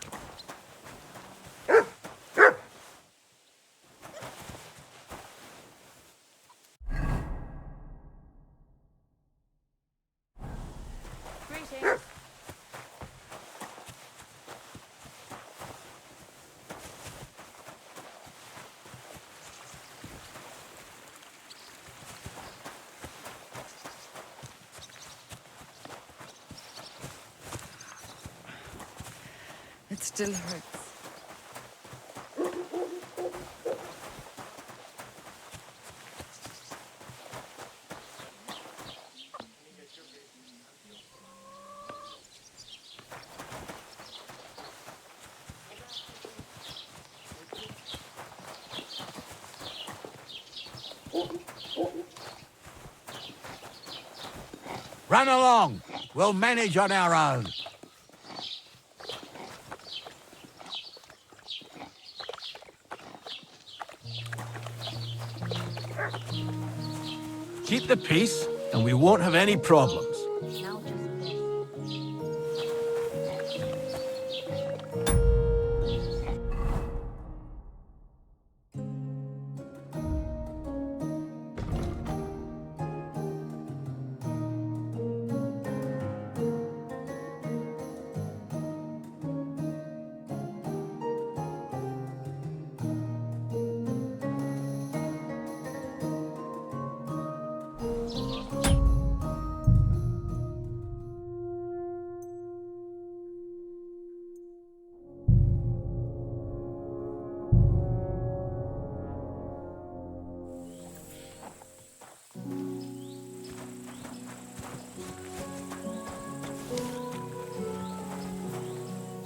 Greetings. It still hurts. Run along. We'll manage on our own. Keep the peace, and we won't have any problems. Now just this.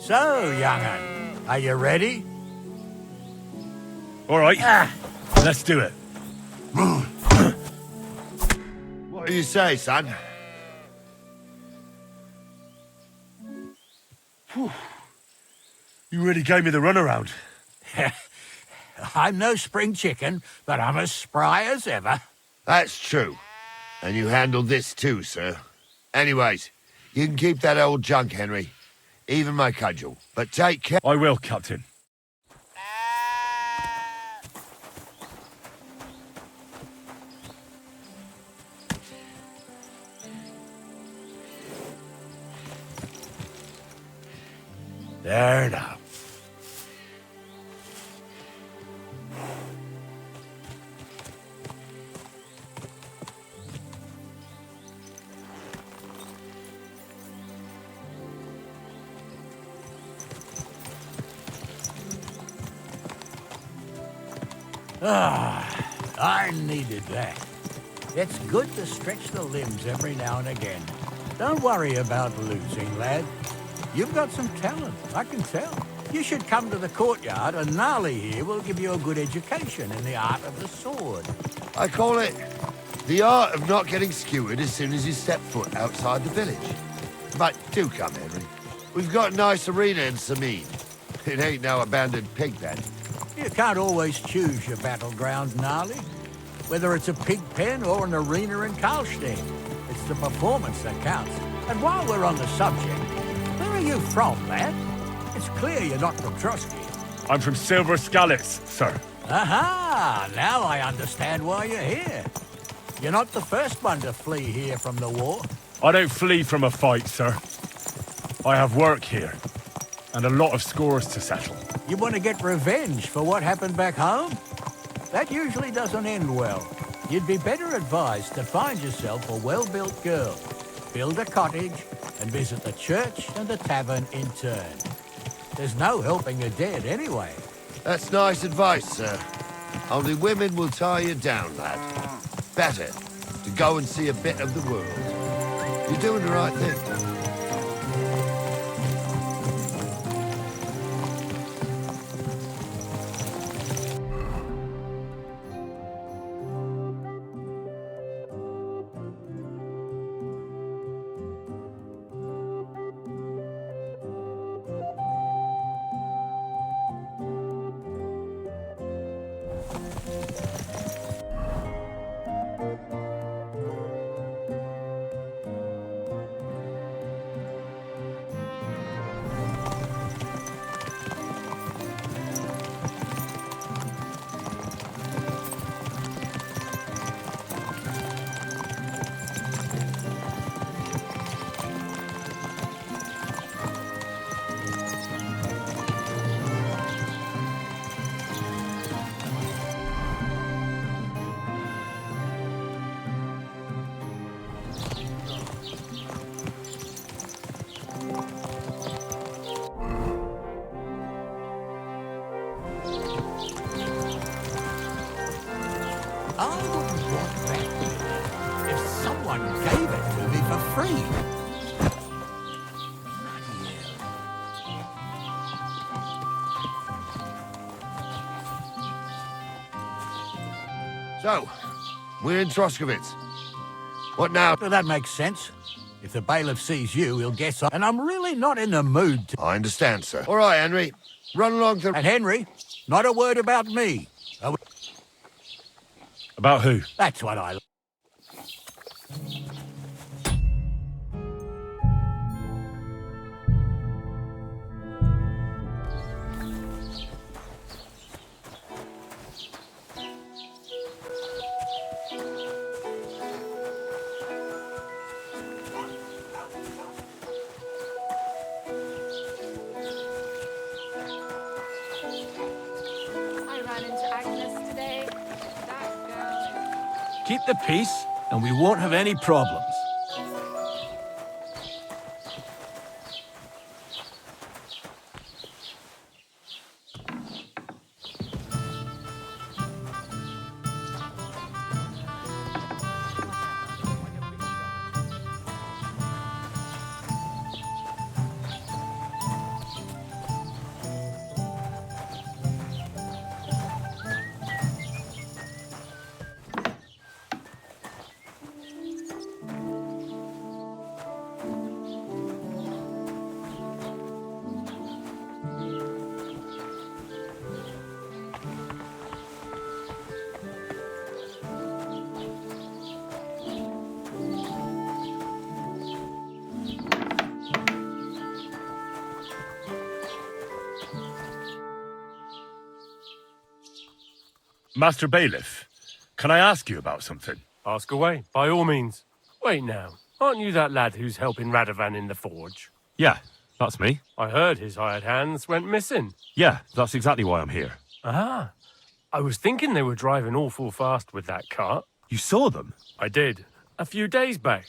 So, young'un, are you ready? All right, let's do it. What do you say, son? You really gave me the runaround. I'm no spring chicken, but I'm as spry as ever. That's true. And you handled this too, sir. Anyways, you can keep that old junk, Henry. Even my cudgel. But take care. I will, Captain. There now. I needed that. It's good to stretch the limbs every now and again. Don't worry about losing, lad. You've got some talent, I can tell. You should come to the courtyard, and Gnarly here will give you a good education in the art of the sword. I call it the art of not getting skewered as soon as you step foot outside the village. But do come, Henry. We've got a nice arena in Sameen. It ain't no abandoned pig pen. You can't always choose your battleground, Gnarly. Whether it's a pig pen or an arena in Karlstein, it's the performance that counts. And while we're on the subject, where are you from, lad? It's clear you're not from Trotsky. I'm from Silver Scallops, sir. Aha! Now I understand why you're here. You're not the first one to flee here from the war. I don't flee from a fight, sir. I have work here, and a lot of scores to settle. You want to get revenge for what happened back home? That usually doesn't end well. You'd be better advised to find yourself a well-built girl, build a cottage, and visit the church and the tavern in turn. There's no helping the dead anyway. That's nice advice, sir. Only women will tie you down, lad. Better to go and see a bit of the world. You're doing the right thing. I wouldn't want that if someone gave it to me for free. So, we're in Troskowitz. What now? Well, that makes sense. If the bailiff sees you, he'll guess and I'm really not in the mood to... I understand, sir. All right, Henry. Run along the... And Henry, not a word about me. About who? That's what I... I ran into Agnes today. That girl. Keep the peace, and we won't have any problems. Master Bailiff, can I ask you about something? Ask away, by all means. Wait now, aren't you that lad who's helping Radovan in the forge? Yeah, that's me. I heard his hired hands went missing. Yeah, that's exactly why I'm here. Ah, I was thinking they were driving awful fast with that cart. You saw them? I did, a few days back.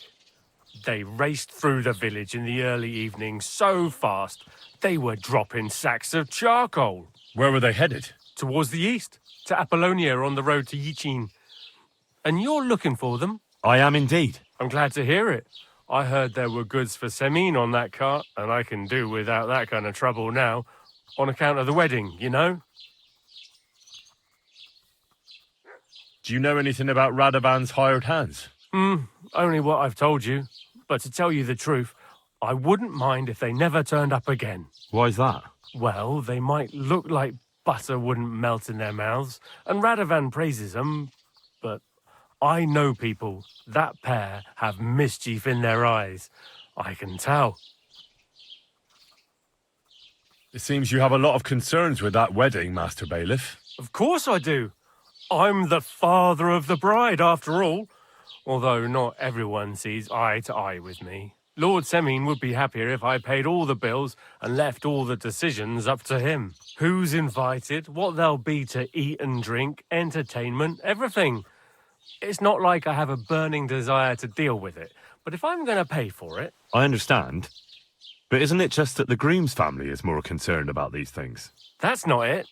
They raced through the village in the early evening so fast, they were dropping sacks of charcoal. Where were they headed? Towards the east, to Apollonia on the road to Yichin. And you're looking for them? I am indeed. I'm glad to hear it. I heard there were goods for Semine on that cart, and I can do without that kind of trouble now, on account of the wedding, you know? Do you know anything about Radovan's hired hands? Only what I've told you. But to tell you the truth, I wouldn't mind if they never turned up again. Why's that? Well, they might look like butter wouldn't melt in their mouths, and Radovan praises them, but I know people. That pair have mischief in their eyes. I can tell. It seems you have a lot of concerns with that wedding, Master Bailiff. Of course I do. I'm the father of the bride, after all. Although not everyone sees eye to eye with me. Lord Semine would be happier if I paid all the bills and left all the decisions up to him. Who's invited, what there'll be to eat and drink, entertainment, everything. It's not like I have a burning desire to deal with it, but if I'm going to pay for it... I understand. But isn't it just that the groom's family is more concerned about these things? That's not it.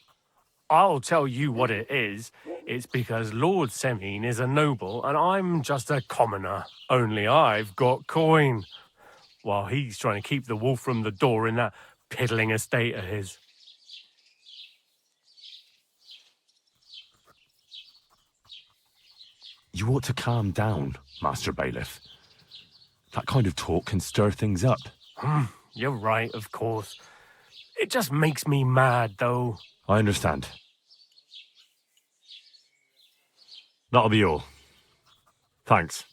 I'll tell you what it is. It's because Lord Semine is a noble and I'm just a commoner. Only I've got coin. While he's trying to keep the wolf from the door in that piddling estate of his. You ought to calm down, Master Bailiff. That kind of talk can stir things up. You're right, of course. It just makes me mad, though. I understand. That'll be all. Thanks.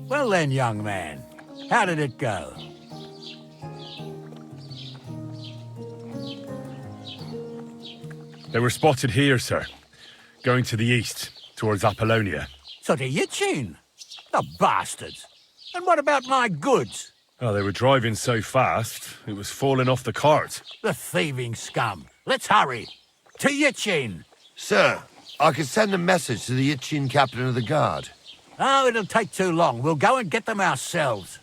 Well then, young man, how did it go? They were spotted here, sir. Going to the east, towards Apollonia. So to Yichin? The bastards! And what about my goods? Oh, they were driving so fast, it was falling off the cart. The thieving scum. Let's hurry. To Yichin! Sir, I can send a message to the Yichin captain of the guard. Oh, it'll take too long. We'll go and get them ourselves.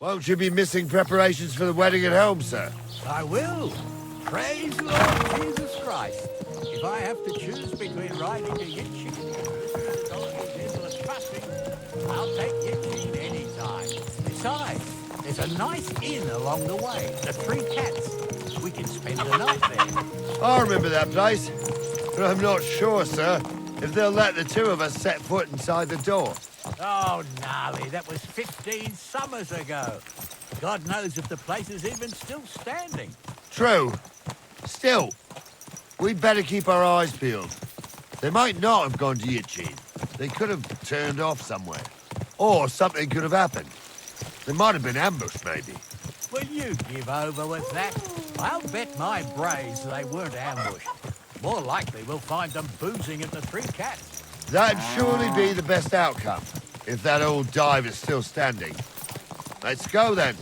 Won't you be missing preparations for the wedding at home, sir? I will. Praise Lord Jesus Christ. If I have to choose between riding to Yichin and listening to Dorothy's endless fussing, I'll take Yichin any time. Besides, there's a nice inn along the way, the Three Cats. We can spend the night there. I remember that place, but I'm not sure, sir, if they'll let the two of us set foot inside the door. Oh, gnarly, that was 15 summers ago. God knows if the place is even still standing. True. Still, we'd better keep our eyes peeled. They might not have gone to Yichin. They could have turned off somewhere. Or something could have happened. They might have been ambushed, maybe. Will you give over with that? I'll bet my brains they weren't ambushed. More likely we'll find them boozing at the Three Cats. That'd surely be the best outcome, if that old dive is still standing. Let's go, then.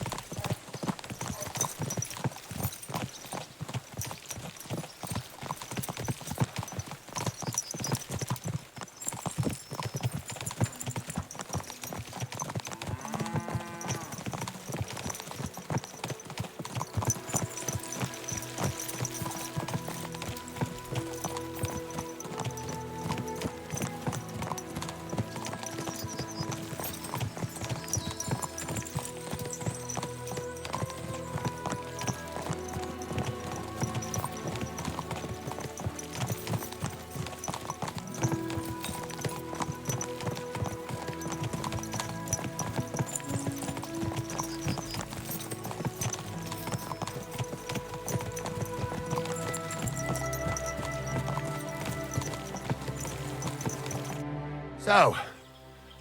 So,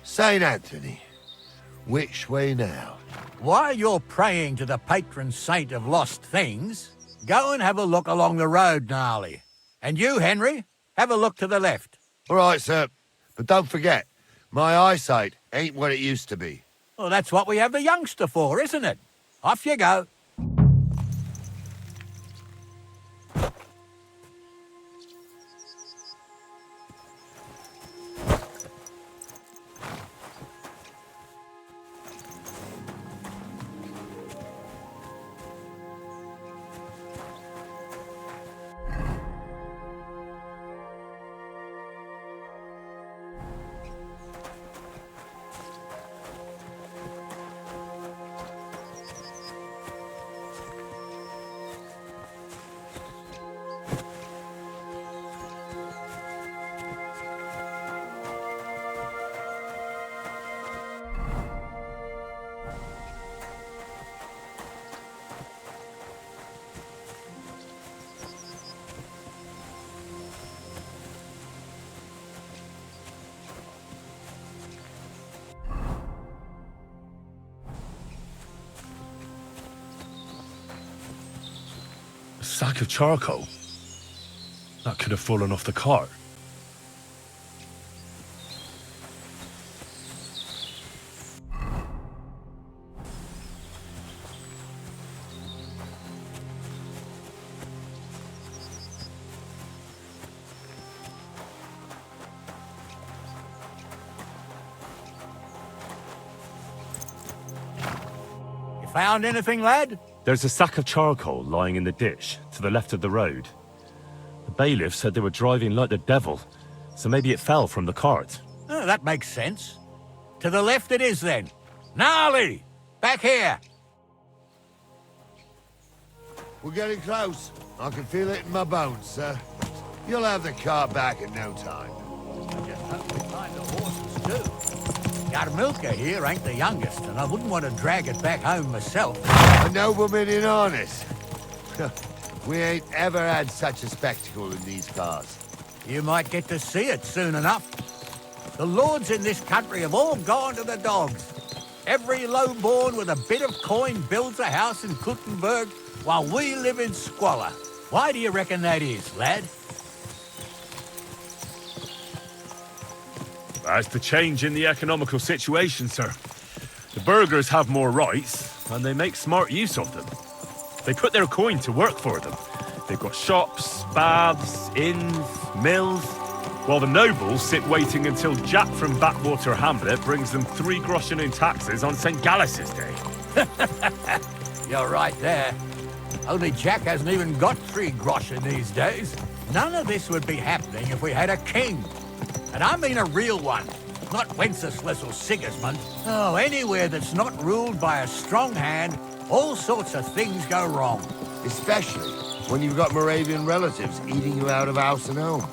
St. Anthony, which way now? While you're praying to the patron saint of lost things, go and have a look along the road, Gnarly. And you, Henry, have a look to the left. All right, sir. But don't forget, my eyesight ain't what it used to be. Well, that's what we have the youngster for, isn't it? Off you go. A sack of charcoal? That could have fallen off the cart. You found anything, lad? There's a sack of charcoal lying in the ditch to the left of the road. The bailiff said they were driving like the devil, so maybe it fell from the cart. Oh, that makes sense. To the left it is, then. Gnarly! Back here! We're getting close. I can feel it in my bones, sir. You'll have the car back in no time. I just hope we find the horses, too. Yarmilka here ain't the youngest, and I wouldn't want to drag it back home myself. A nobleman in harness. We ain't ever had such a spectacle in these cars. You might get to see it soon enough. The lords in this country have all gone to the dogs. Every low-born with a bit of coin builds a house in Kuttenberg while we live in squalor. Why do you reckon that is, lad? That's the change in the economical situation, sir. The burghers have more rights, and they make smart use of them. They put their coin to work for them. They've got shops, baths, inns, mills, while the nobles sit waiting until Jack from Backwater Hamlet brings them 3 groschen in taxes on St. Gallus's Day. You're right there. Only Jack hasn't even got 3 groschen these days. None of this would be happening if we had a king. And I mean a real one, not Wenceslas or Sigismund. Oh, anywhere that's not ruled by a strong hand, all sorts of things go wrong. Especially when you've got Moravian relatives eating you out of house and home.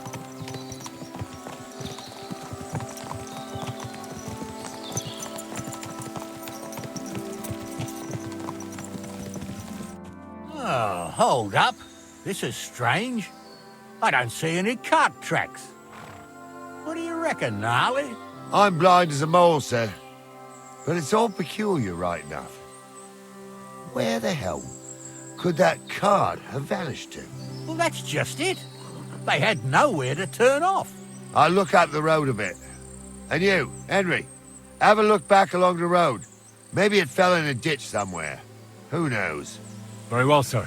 Oh, hold up. This is strange. I don't see any cart tracks. What do you reckon, Gnarly? I'm blind as a mole, sir. But it's all peculiar, right enough. Where the hell could that cart have vanished to? Well, that's just it. They had nowhere to turn off. I'll look up the road a bit. And you, Henry, have a look back along the road. Maybe it fell in a ditch somewhere. Who knows? Very well, sir.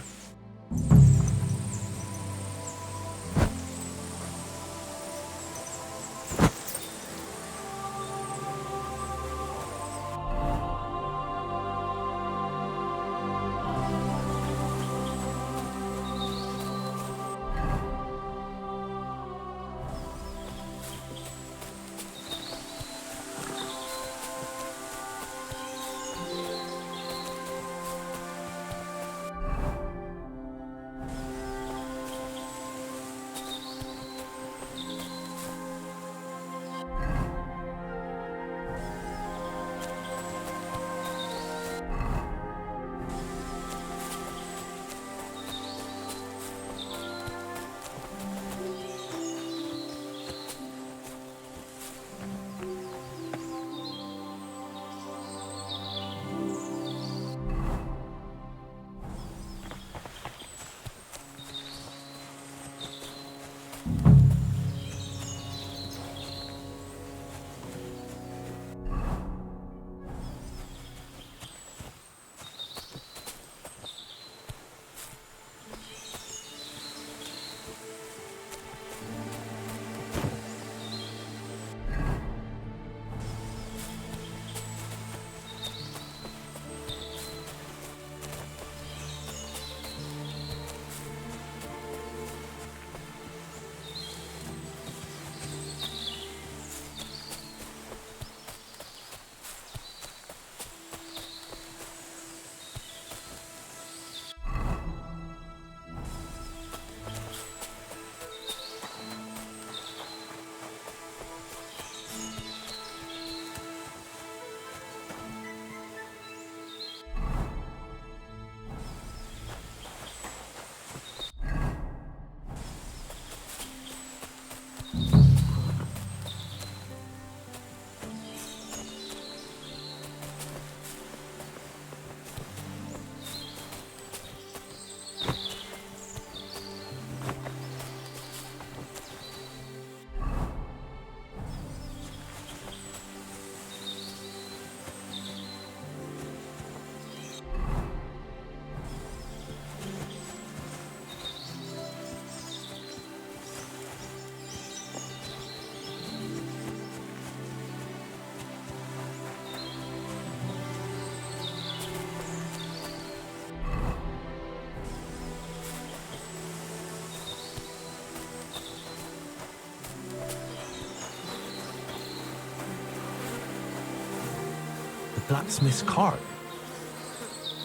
blacksmith's cart.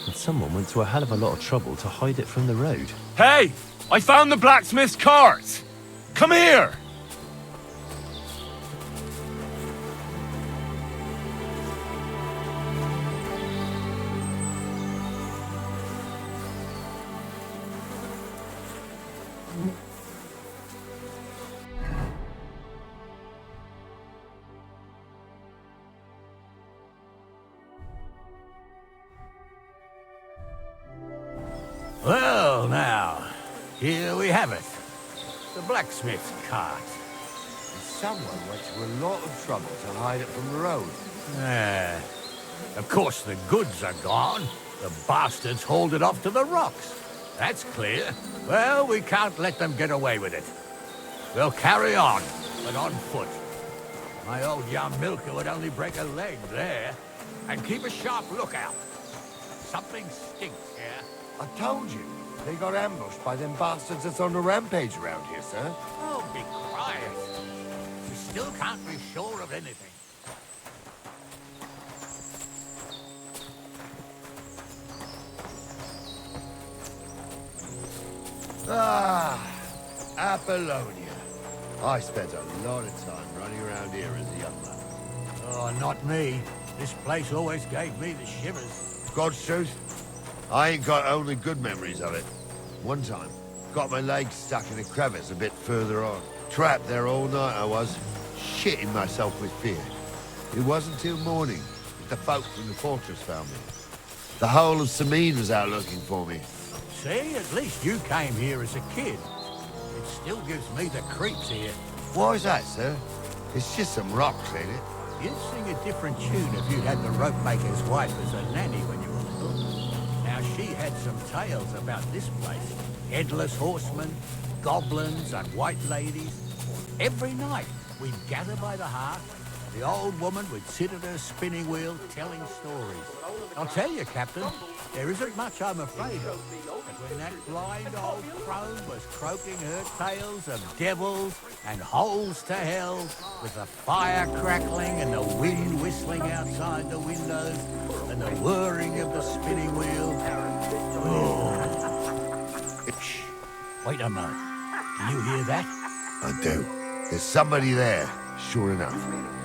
And someone went to a hell of a lot of trouble to hide it from the road. Hey! I found the blacksmith's cart! Come here! Well, now, here we have it. The blacksmith's cart. Someone went to a lot of trouble to hide it from the road. Of course, the goods are gone. The bastards hauled it off to the rocks. That's clear. Well, we can't let them get away with it. We'll carry on, but on foot. My old young milker would only break a leg there. And keep a sharp lookout. Something stinks here. I told you. They got ambushed by them bastards that's on the rampage around here, sir. Oh, be quiet. You still can't be sure of anything. Ah, Apollonia. I spent a lot of time running around here as a young man. Oh, not me. This place always gave me the shivers. God's truth, I ain't got only good memories of it. One time, got my leg stuck in a crevice a bit further on. Trapped there all night I was, shitting myself with fear. It wasn't till morning that the folk from the fortress found me. The whole of Sameen was out looking for me. See, at least you came here as a kid. It still gives me the creeps here. Why is that, sir? It's just some rocks, ain't it? You'd sing a different tune if you'd had the rope maker's wife as a nanny when you were little. Now, she had some tales about this place. Headless horsemen, goblins, and white ladies. Every night, we'd gather by the hearth. The old woman would sit at her spinning wheel telling stories. I'll tell you, Captain, there isn't much I'm afraid of. But when that blind old crone was croaking her tales of devils and holes to hell, with the fire crackling and the wind whistling outside the windows, and the whirring of the spinning wheel... Oh. Shh. Wait a moment. Do you hear that? I do. There's somebody there, sure enough.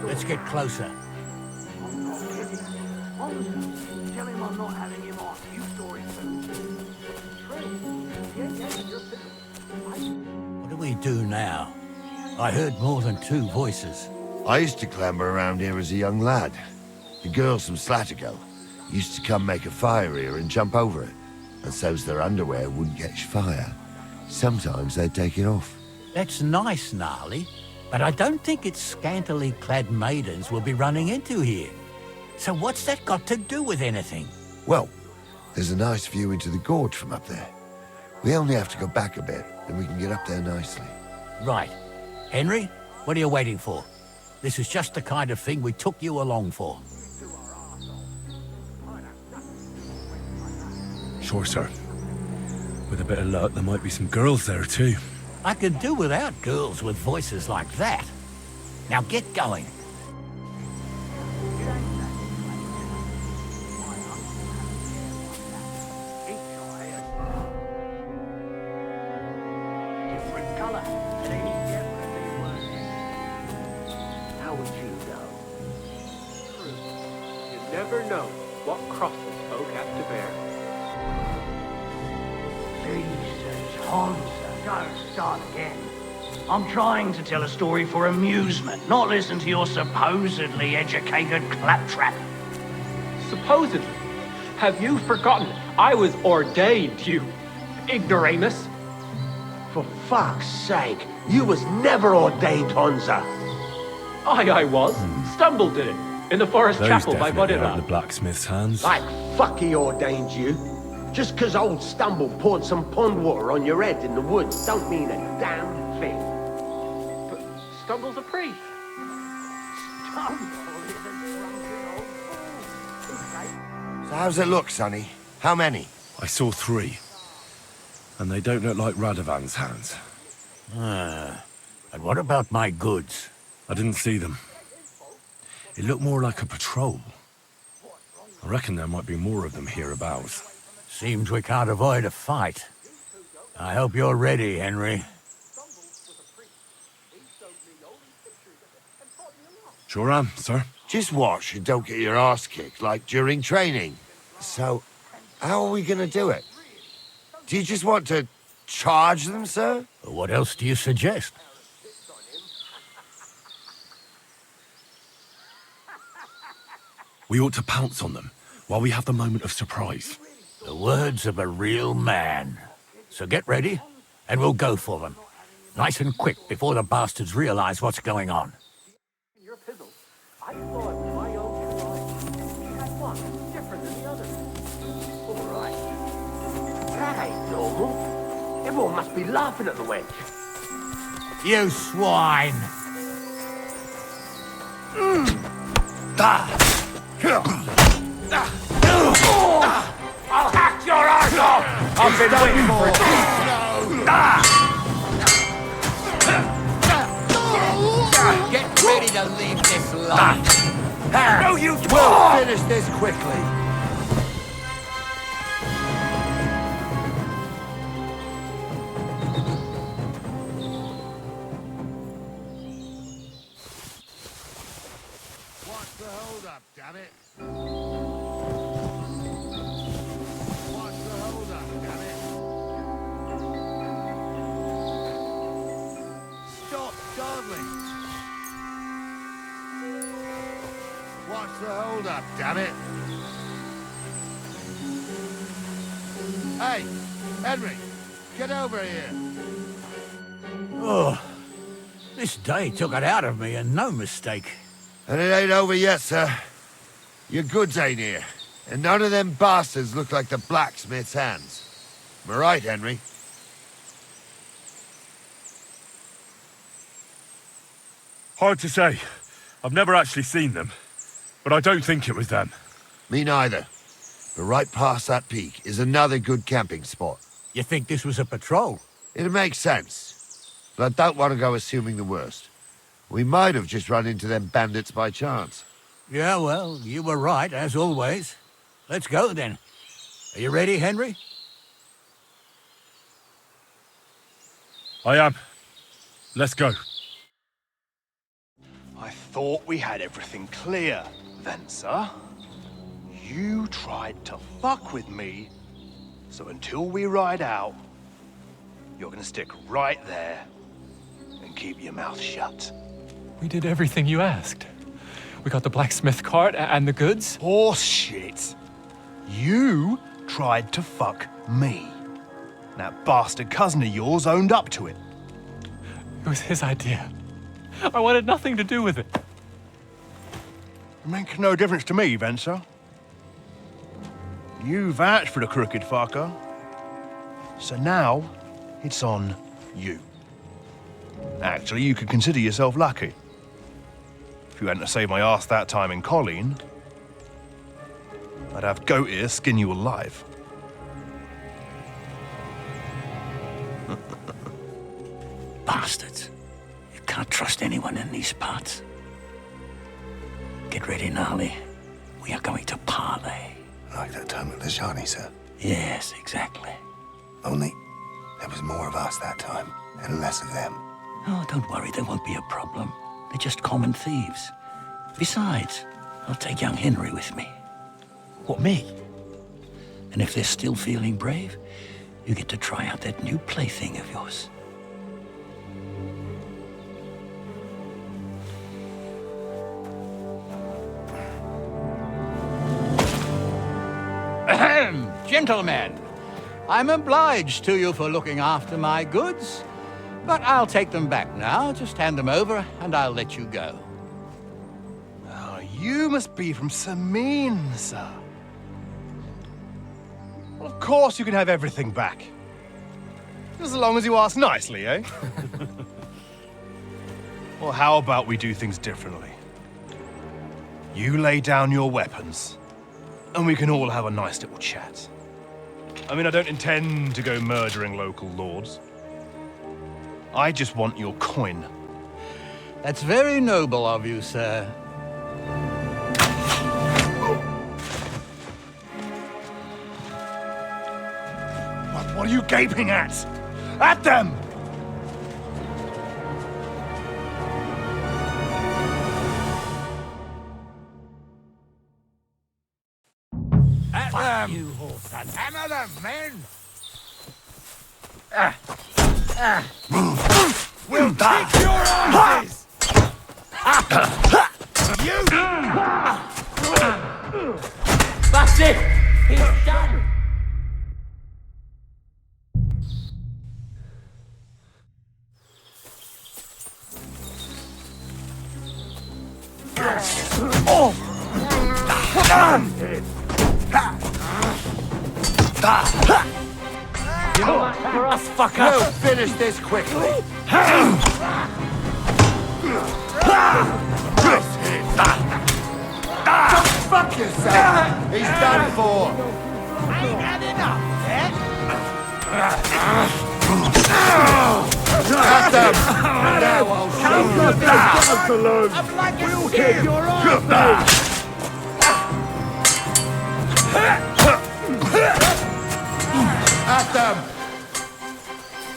Let's get closer. Tell him I'm not having him on. You story What do we do now? I heard more than two voices. I used to clamber around here as a young lad. The girls from Slattergo used to come make a fire here and jump over it, and so's their underwear wouldn't catch fire. Sometimes they'd take it off. That's nice, Gnarly, but I don't think it's scantily clad maidens we'll be running into here. So what's that got to do with anything? Well, there's a nice view into the gorge from up there. We only have to go back a bit, and we can get up there nicely. Right. Henry, what are you waiting for? This is just the kind of thing we took you along for. Sure, sir. With a bit of luck, there might be some girls there, too. I could do without girls with voices like that. Now get going. different color. It ain't definitely worth it. How would you know? True. You never know what crosses folk have to bear. Jesus, Hansa, don't start again. I'm trying to tell a story for amusement, not listen to your supposedly educated claptrap. Supposedly. Have you forgotten I was ordained, you ignoramus? For fuck's sake, you was never ordained, Hansa. I was. Stumbled in it. In the forest Those chapel by definitely aren't Buddyland. the blacksmith's hands. Like fuck he ordained you. Just 'cause old Stumble poured some pond water on your head in the woods don't mean a damn thing. But Stumble's a priest. So how's it look, Sonny? How many? I saw 3. And they don't look like Radovan's hands. And what about my goods? I didn't see them. It looked more like a patrol. I reckon there might be more of them hereabouts. Seems we can't avoid a fight. I hope you're ready, Henry. Sure am, sir. Just watch and don't get your arse kicked like during training. So, how are we gonna do it? Do you just want to charge them, sir? What else do you suggest? We ought to pounce on them while we have the moment of surprise. The words of a real man. So get ready, and we'll go for them. Nice and quick before the bastards realize what's going on. Your pizzle. I thought my own tribe. You had one different than the other. All right. That ain't normal. Everyone must be laughing at the wench. You swine! I'll hack your arse off! I've been waiting for this. Get ready to leave this life. No, you will finish this quickly. What's the hold-up, damn it? What's the hold-up, damn it? Stop dawdling. What's the hold-up, damn it? Hey, Henry, get over here. Oh, this day took it out of me, and no mistake. And it ain't over yet, sir. Your goods ain't here. And none of them bastards look like the blacksmith's hands. Am I right, Henry? Hard to say. I've never actually seen them, but I don't think it was them. Me neither. But right past that peak is another good camping spot. You think this was a patrol? It makes sense. But I don't want to go assuming the worst. We might have just run into them bandits by chance. Yeah, well, you were right, as always. Let's go, then. Are you ready, Henry? I am. Let's go. I thought we had everything clear, Venser. You tried to fuck with me, so until we ride out, you're gonna stick right there and keep your mouth shut. We did everything you asked. We got the blacksmith cart and the goods. Horse shit. You tried to fuck me. That bastard cousin of yours owned up to it. It was his idea. I wanted nothing to do with it. It makes no difference to me, Venser. You vouched for the crooked fucker. So now, it's on you. Actually, you could consider yourself lucky. If you hadn't to save my ass that time in Colleen, I'd have goat ear skin you alive. Bastards. You can't trust anyone in these parts. Get ready, Gnarly. We are going to parley. Like that time at the Shani, sir? Yes, exactly. Only there was more of us that time, and less of them. Oh, don't worry, there won't be a problem. They're just common thieves. Besides, I'll take young Henry with me. What, me? And if they're still feeling brave, you get to try out that new plaything of yours. Ahem, gentlemen. I'm obliged to you for looking after my goods, but I'll take them back now. Just hand them over, and I'll let you go. Oh, you must be from Samin, sir. Well, of course you can have everything back. Just as long as you ask nicely, eh? Well, how about we do things differently? You lay down your weapons, and we can all have a nice little chat. I mean, I don't intend to go murdering local lords. I just want your coin. That's very noble of you, sir. What are you gaping at? At them! At them! You horse and Hammer them, men! We'll kick your asses! You! That's it! He's done! You know what? For us, fucker! We'll finish this quickly! Don't fuck yourself! He's done for! Ain't had enough, At them! Now I'll show you! I'm like a kick your At them!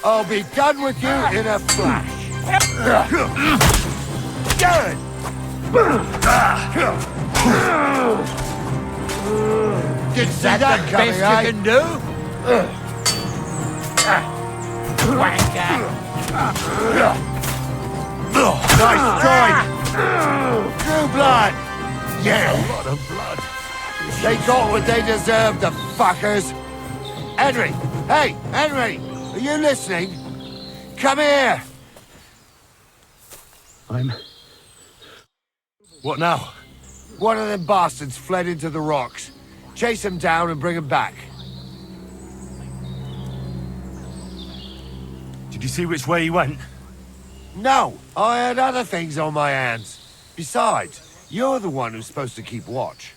I'll be done with you in a flash! Good! Did see that coming, best eh? you can do? Wanker! Nice joint! True blood! Yeah! A lot of blood. They got what they deserved, the fuckers! Henry! Hey, Henry! Are you listening? Come here! What now? One of them bastards fled into the rocks. Chase him down and bring him back. Did you see which way he went? No, I had other things on my hands. Besides, you're the one who's supposed to keep watch.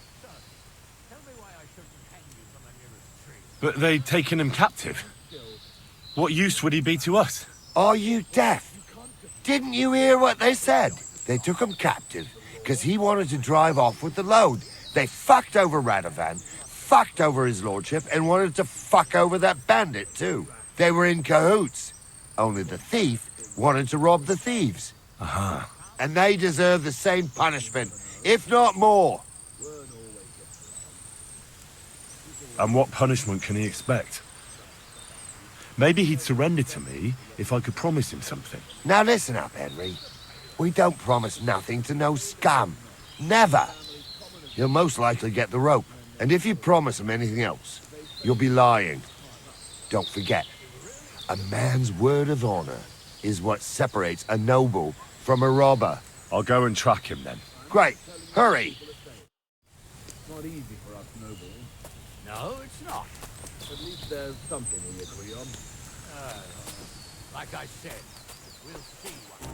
But they'd taken him captive. What use would he be to us? Are you deaf? Didn't you hear what they said? They took him captive because he wanted to drive off with the load. They fucked over Radovan, fucked over his lordship, and wanted to fuck over that bandit too. They were in cahoots. Only the thief wanted to rob the thieves. Uh-huh. And they deserve the same punishment, if not more. And what punishment can he expect? Maybe he'd surrender to me if I could promise him something. Now listen up, Henry. We don't promise nothing to no scum. Never. He'll most likely get the rope. And if you promise him anything else, you'll be lying. Don't forget, a man's word of honor is what separates a noble from a robber. I'll go and track him then. Great. Hurry. It's not easy for us nobles. No, it's not. At least there's something we agree on. Like I said, we'll see what...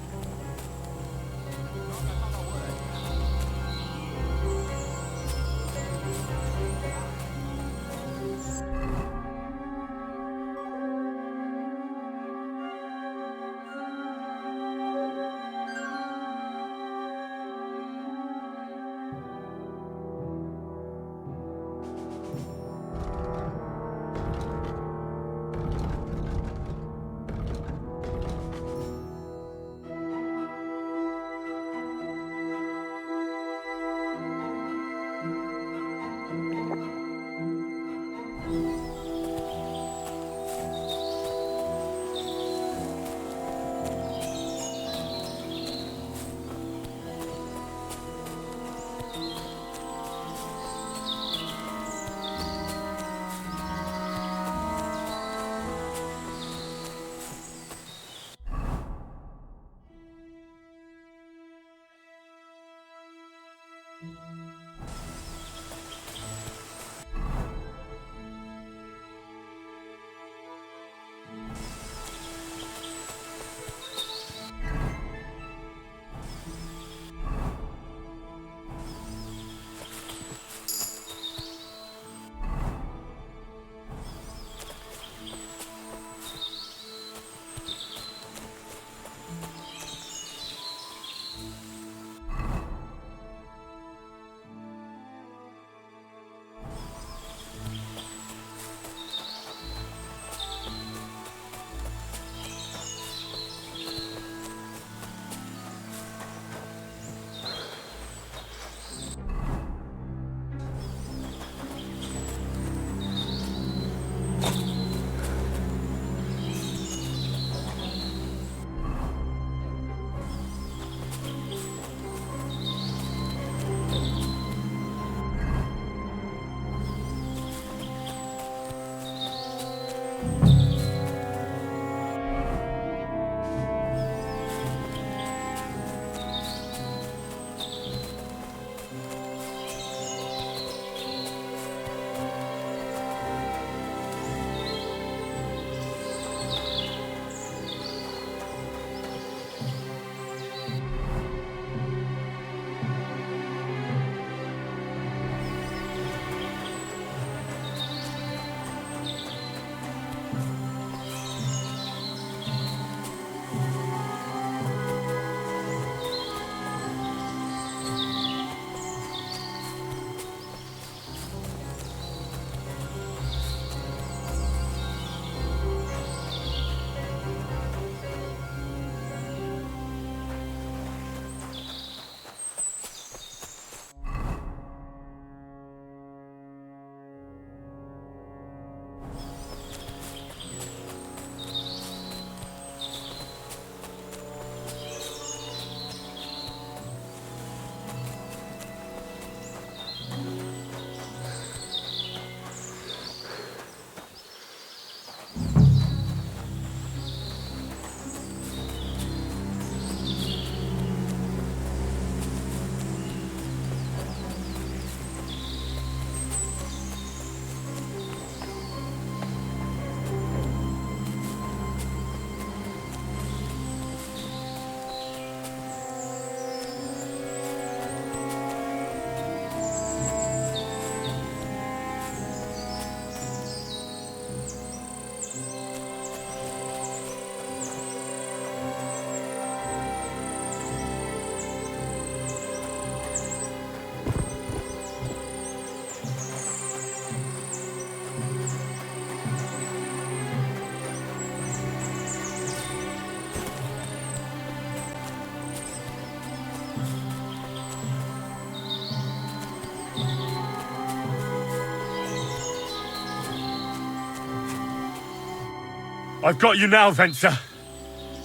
I've got you now, Venser.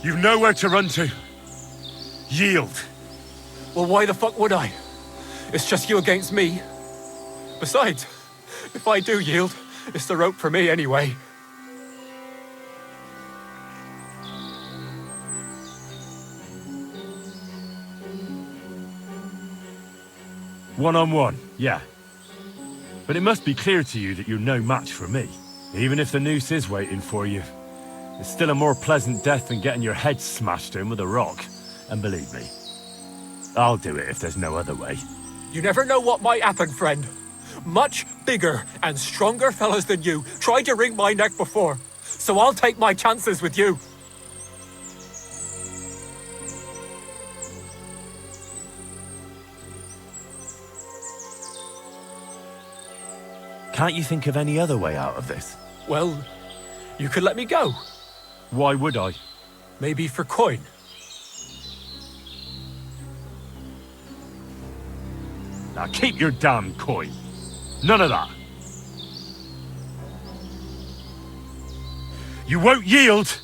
You've nowhere to run to. Yield. Well, why the fuck would I? It's just you against me. Besides, if I do yield, it's the rope for me anyway. One-on-one, yeah. But it must be clear to you that you're no match for me. Even if the noose is waiting for you, it's still a more pleasant death than getting your head smashed in with a rock. And believe me, I'll do it if there's no other way. You never know what might happen, friend. Much bigger and stronger fellas than you tried to wring my neck before, so I'll take my chances with you. Can't you think of any other way out of this? Well, you could let me go. Why would I? Maybe for coin. Now keep your damn coin. None of that. You won't yield!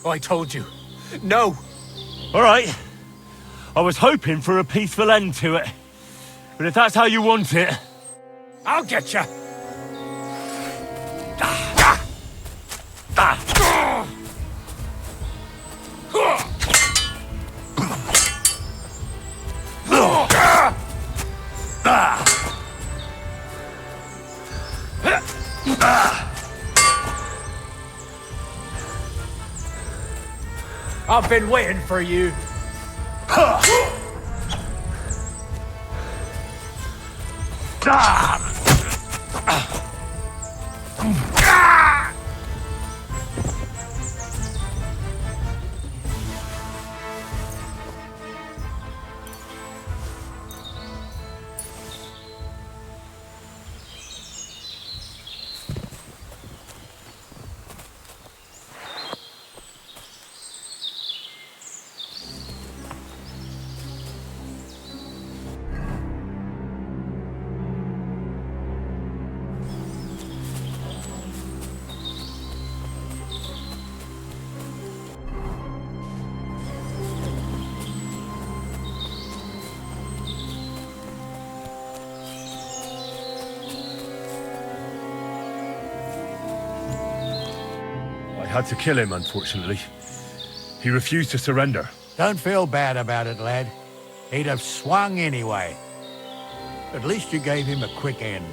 I told you. No! All right. I was hoping for a peaceful end to it. But if that's how you want it, I'll get you! I've been waiting for you. I had to kill him, unfortunately. He refused to surrender. Don't feel bad about it, lad. He'd have swung anyway. At least you gave him a quick end.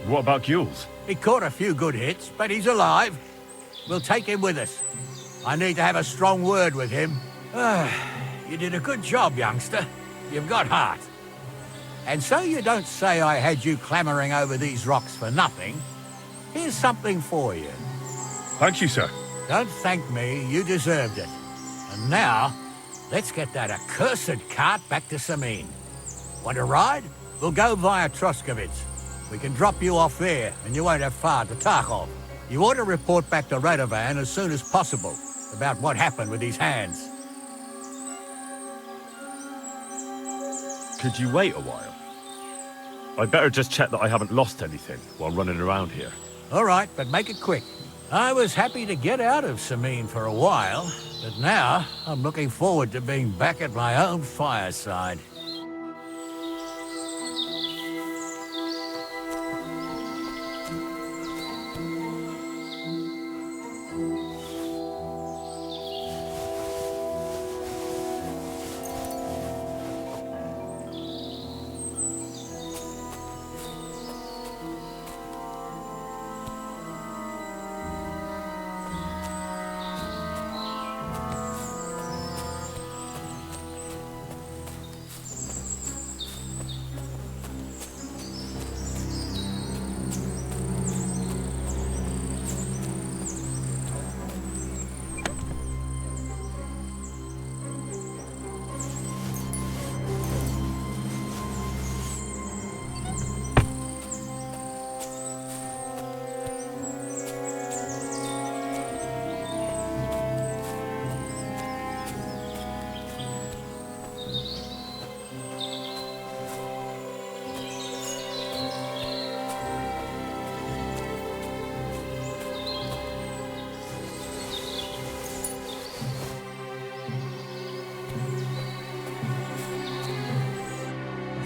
What about Gules? He caught a few good hits, but he's alive. We'll take him with us. I need to have a strong word with him. You did a good job, youngster. You've got heart. And so you don't say I had you clamoring over these rocks for nothing. Here's something for you. Thank you, sir. Don't thank me, you deserved it. And now, let's get that accursed cart back to Sameen. Want a ride? We'll go via Troskovitz. We can drop you off there, and you won't have far to Tarkov. You ought to report back to Radovan as soon as possible about what happened with these hands. Could you wait a while? I'd better just check that I haven't lost anything while running around here. All right, but make it quick. I was happy to get out of Sameen for a while, but now I'm looking forward to being back at my own fireside.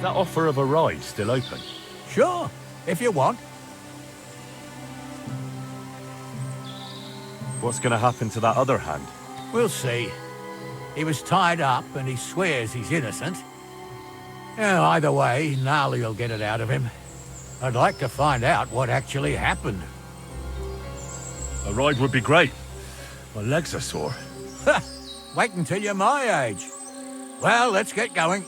that offer of a ride still open? Sure, if you want. What's going to happen to that other hand? We'll see. He was tied up and he swears he's innocent. Yeah, either way, Gnarly will get it out of him. I'd like to find out what actually happened. A ride would be great. My legs are sore. Wait until you're my age. Well, let's get going.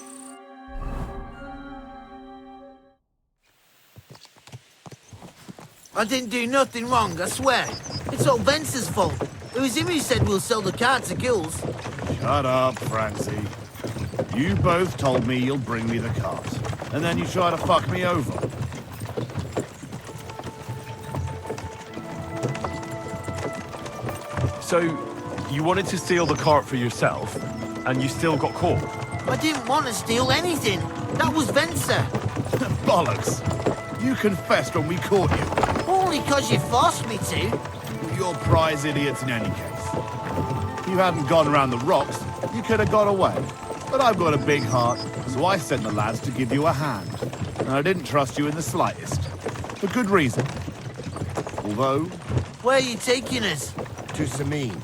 I didn't do nothing wrong, I swear. It's all Vence's fault. It was him who said we'll sell the car to Gills. Shut up, Francie. You both told me you'll bring me the cart, and then you try to fuck me over. So, you wanted to steal the cart for yourself, and you still got caught? I didn't want to steal anything. That was Vencer. Bollocks! You confessed when we caught you. Only 'cause you forced me to. You're prize idiots in any case. If you hadn't gone around the rocks, you could have got away. But I've got a big heart, so I sent the lads to give you a hand. And I didn't trust you in the slightest. For good reason. Although... Where are you taking us? To Sameen,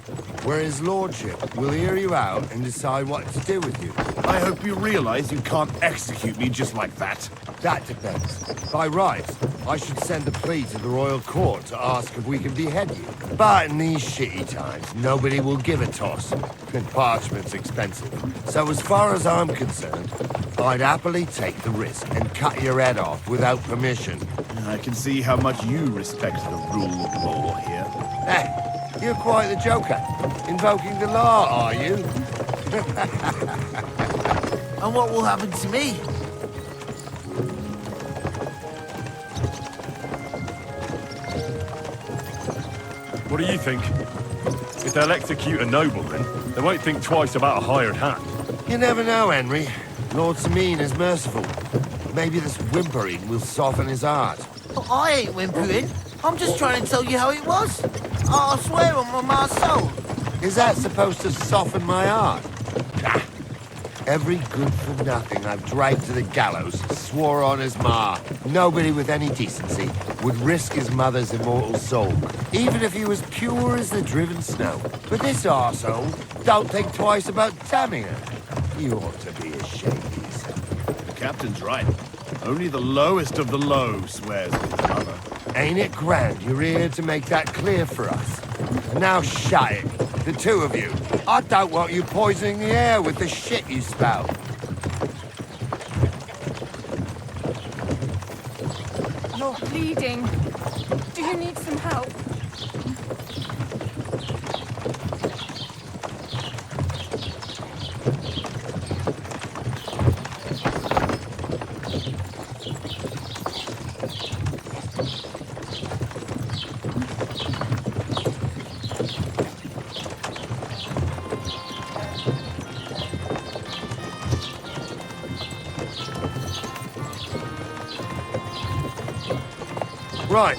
where his lordship will hear you out and decide what to do with you. I hope you realize you can't execute me just like that. That depends. By rights, I should send a plea to the royal court to ask if we can behead you. But in these shitty times, nobody will give a toss. And parchment's expensive. So as far as I'm concerned, I'd happily take the risk and cut your head off without permission. I can see how much you respect the rule of law here. You're quite the joker. Invoking the law, are you? And what will happen to me? What do you think? If they'll execute a nobleman, they won't think twice about a hired hand. You never know, Henry. Lord Sameen is merciful. Maybe this whimpering will soften his heart. But I ain't whimpering. I'm just trying to tell you how it was. I swear on my soul. Is that supposed to soften my heart? Every good-for-nothing I've dragged to the gallows swore on his ma. Nobody with any decency would risk his mother's immortal soul, even if he was pure as the driven snow. But this arsehole don't think twice about damning her. You ought to be ashamed of yourself. The captain's right. Only the lowest of the low swears at his mother. Ain't it grand you're here to make that clear for us? And now shut it, the two of you. I don't want you poisoning the air with the shit you spout. You're bleeding. Do you need some help? Right,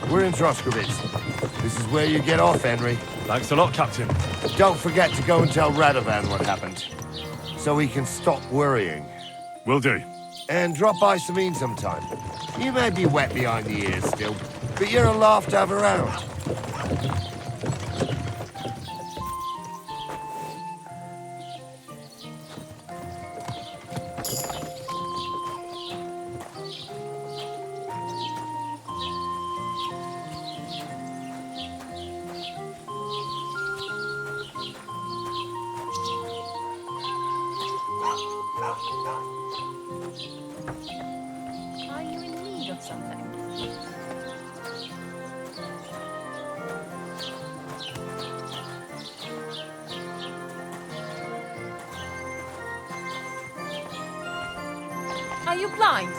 we're in Troskovitz. This is where you get off, Henry. Thanks a lot, Captain. Don't forget to go and tell Radovan what happened, so he can stop worrying. Will do. And drop by Sameen sometime. You may be wet behind the ears still, but you're a laugh to have around. Are you in need of something? Are you blind?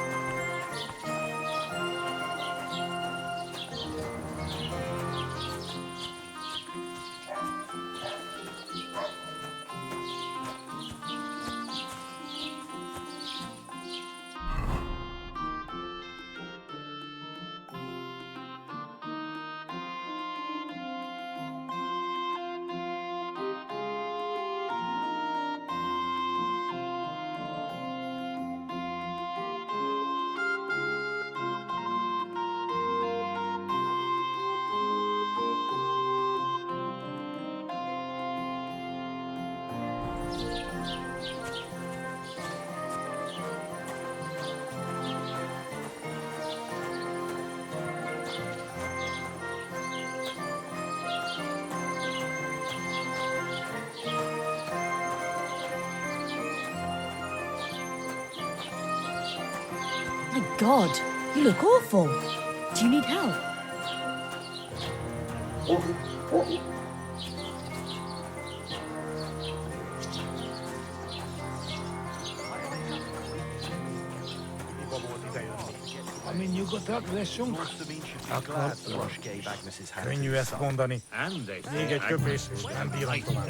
God, you look awful. Do you need help? Könnyű ezt mondani. Még egy köpés, és nem bírunk tovább.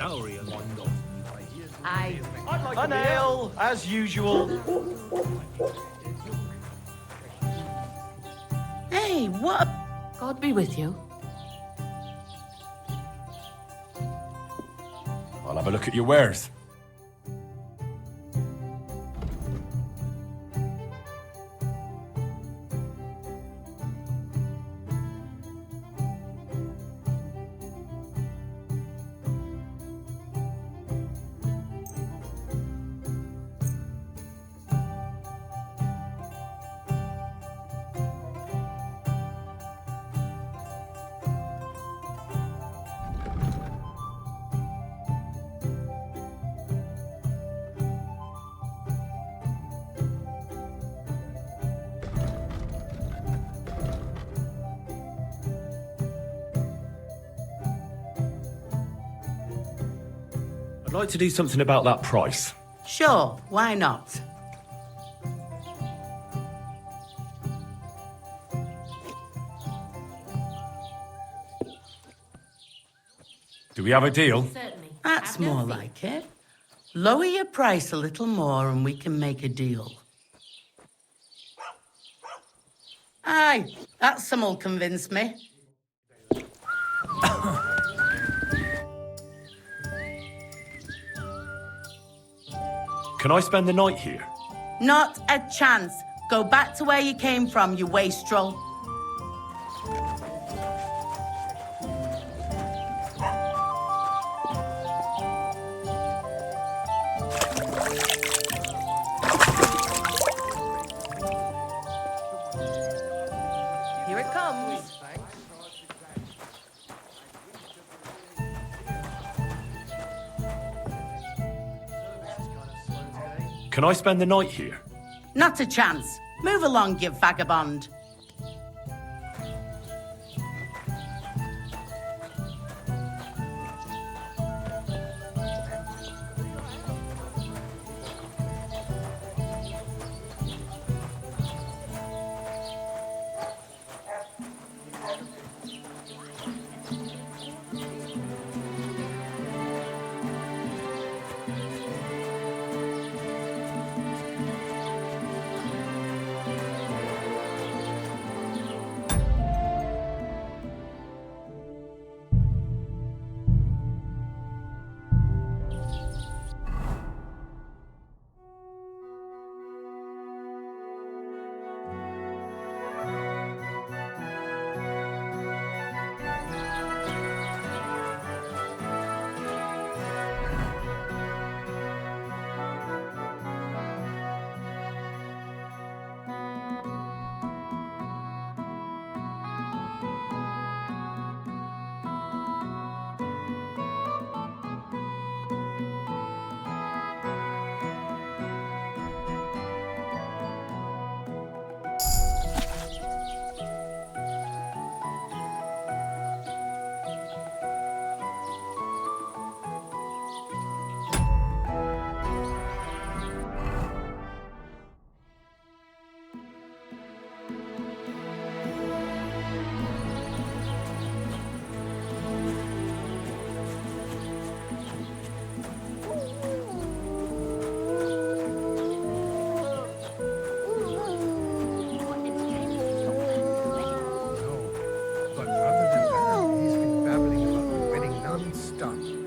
A nail, as usual. Hey, what? God be with you. I'll have a look at your wares. I'd like to do something about that price. Sure, why not? Do we have a deal? That's more like it. Lower your price a little more and we can make a deal. Aye, that some'll convince me. Can I spend the night here? Not a chance. Go back to where you came from, you wastrel. Here it comes. Can I spend the night here? Not a chance. Move along, you vagabond.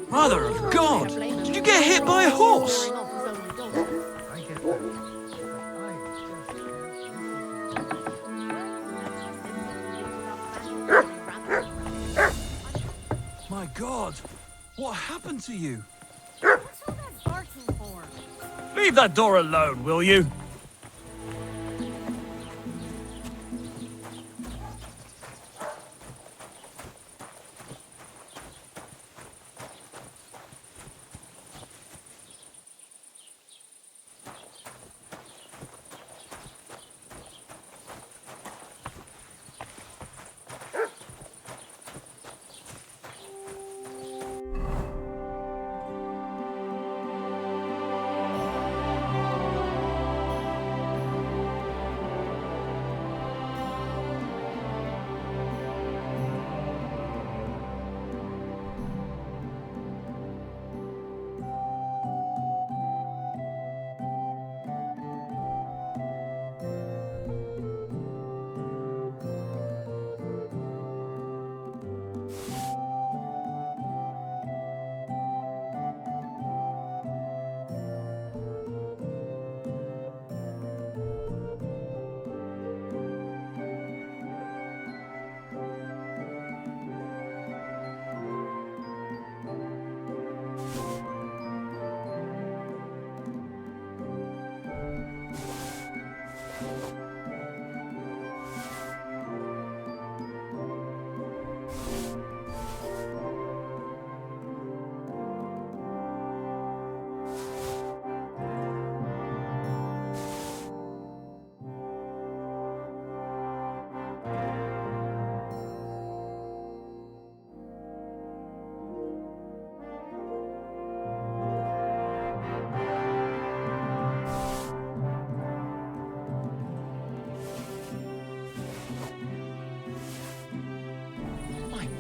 Mother of God! Did you get hit by a horse? My God! What happened to you? Leave that door alone, will you?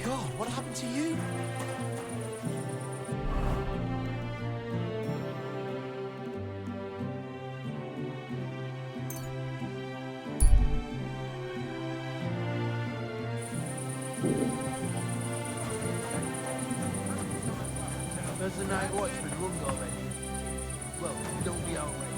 God, what happened to you? There's the night watchman rung already. Well, don't be outraged.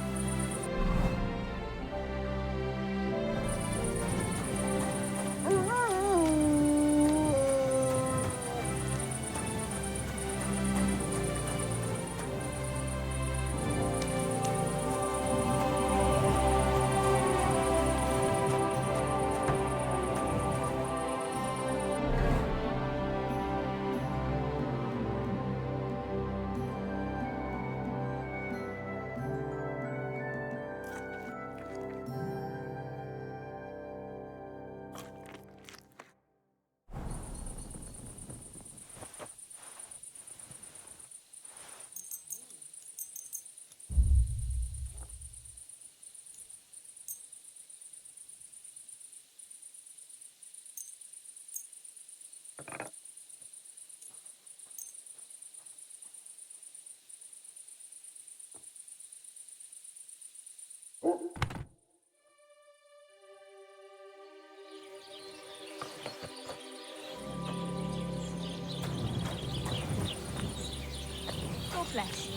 God bless.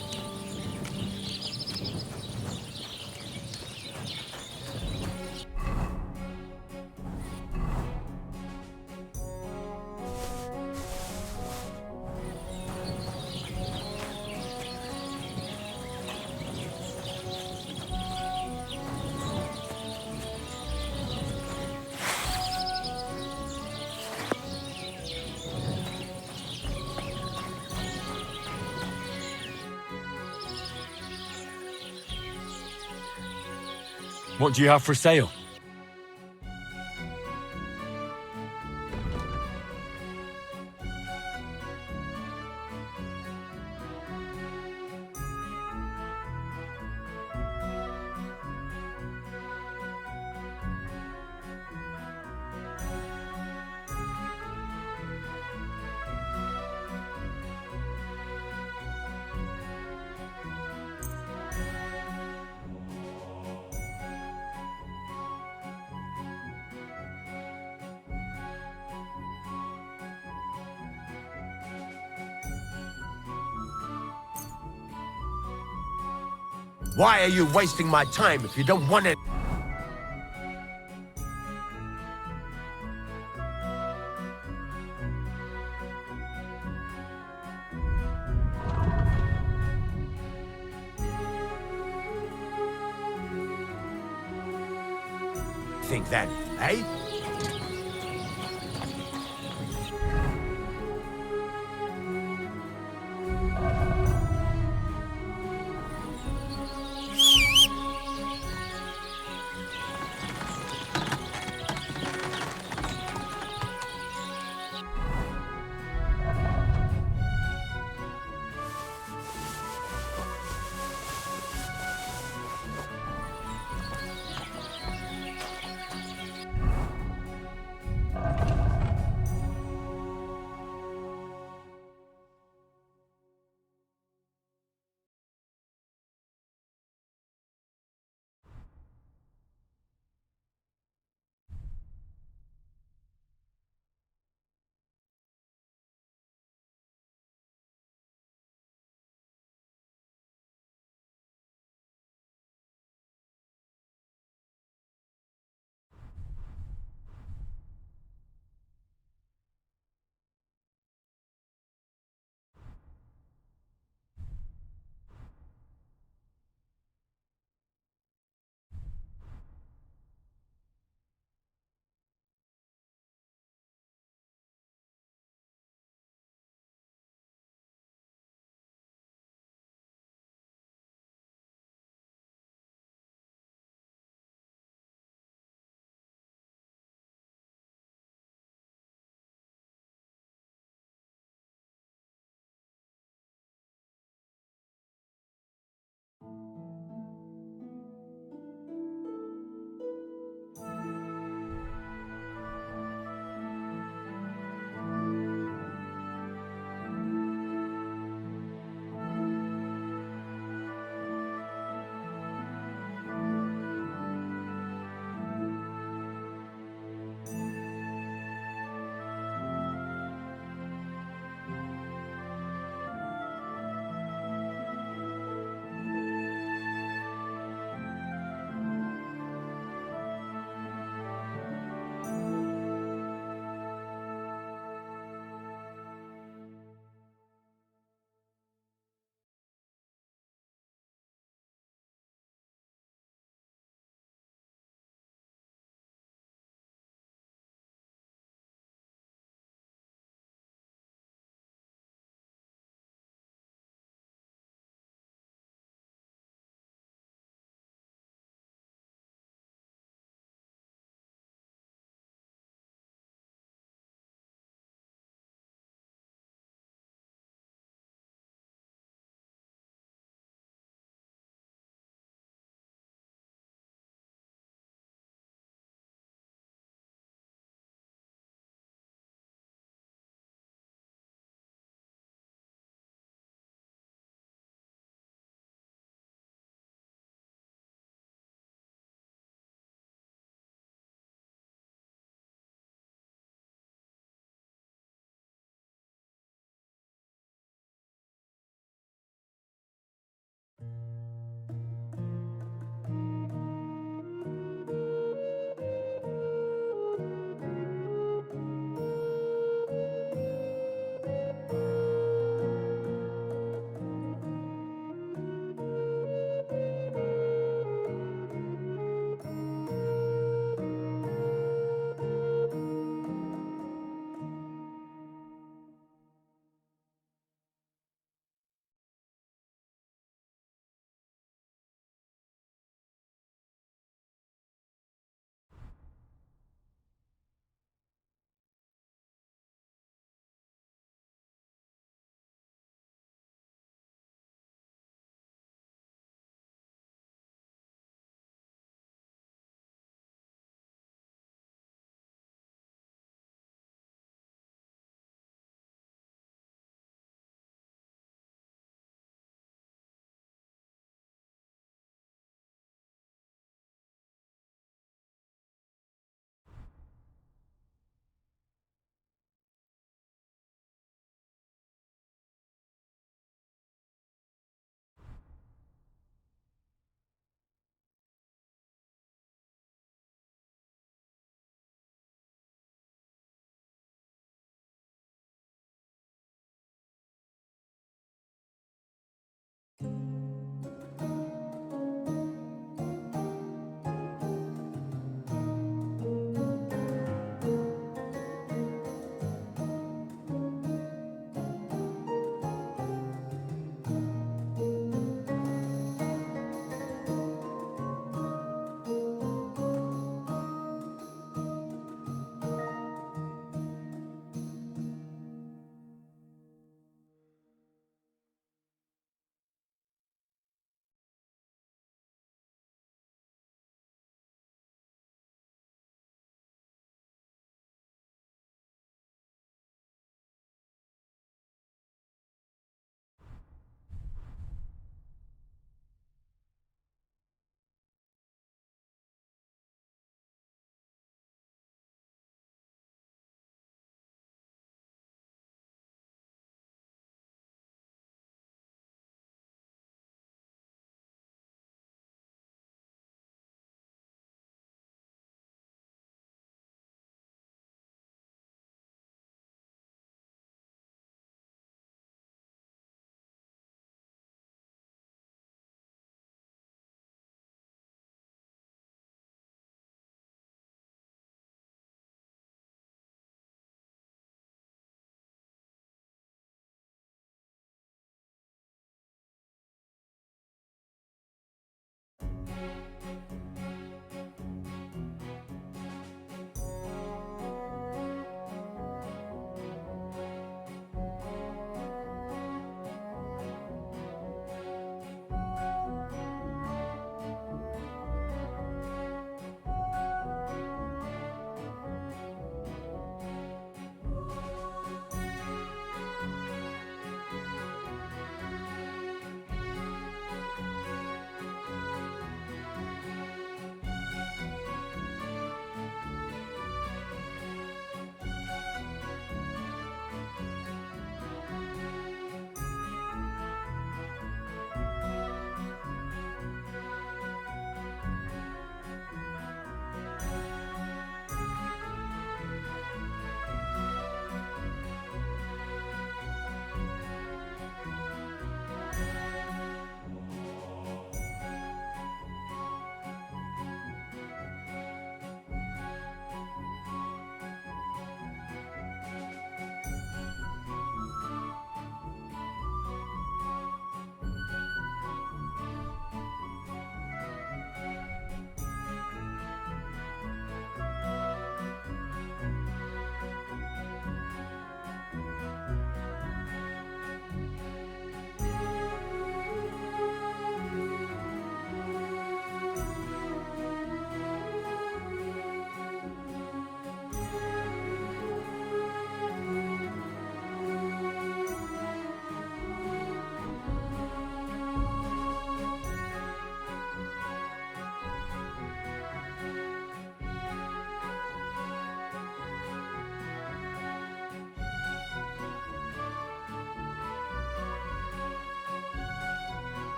What do you have for sale? Why are you wasting my time if you don't want it? Think then, eh?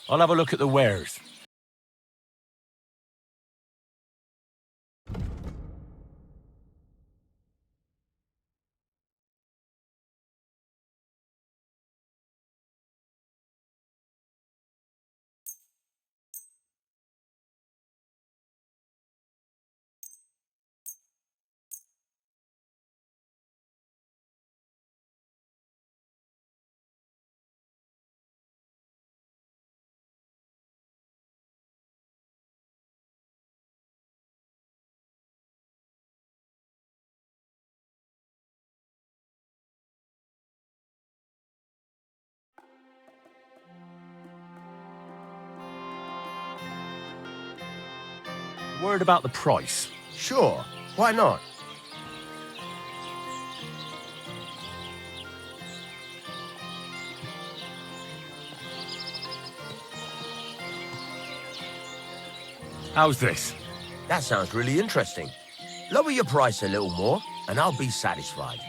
I'll have a look at the wares. Word about the price. Sure, why not? How's this? That sounds really interesting. Lower your price a little more, and I'll be satisfied.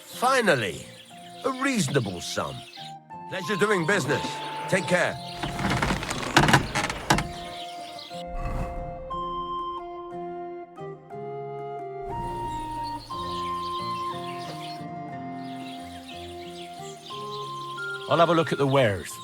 Finally, a reasonable sum. Pleasure doing business. Take care. I'll have a look at the wares.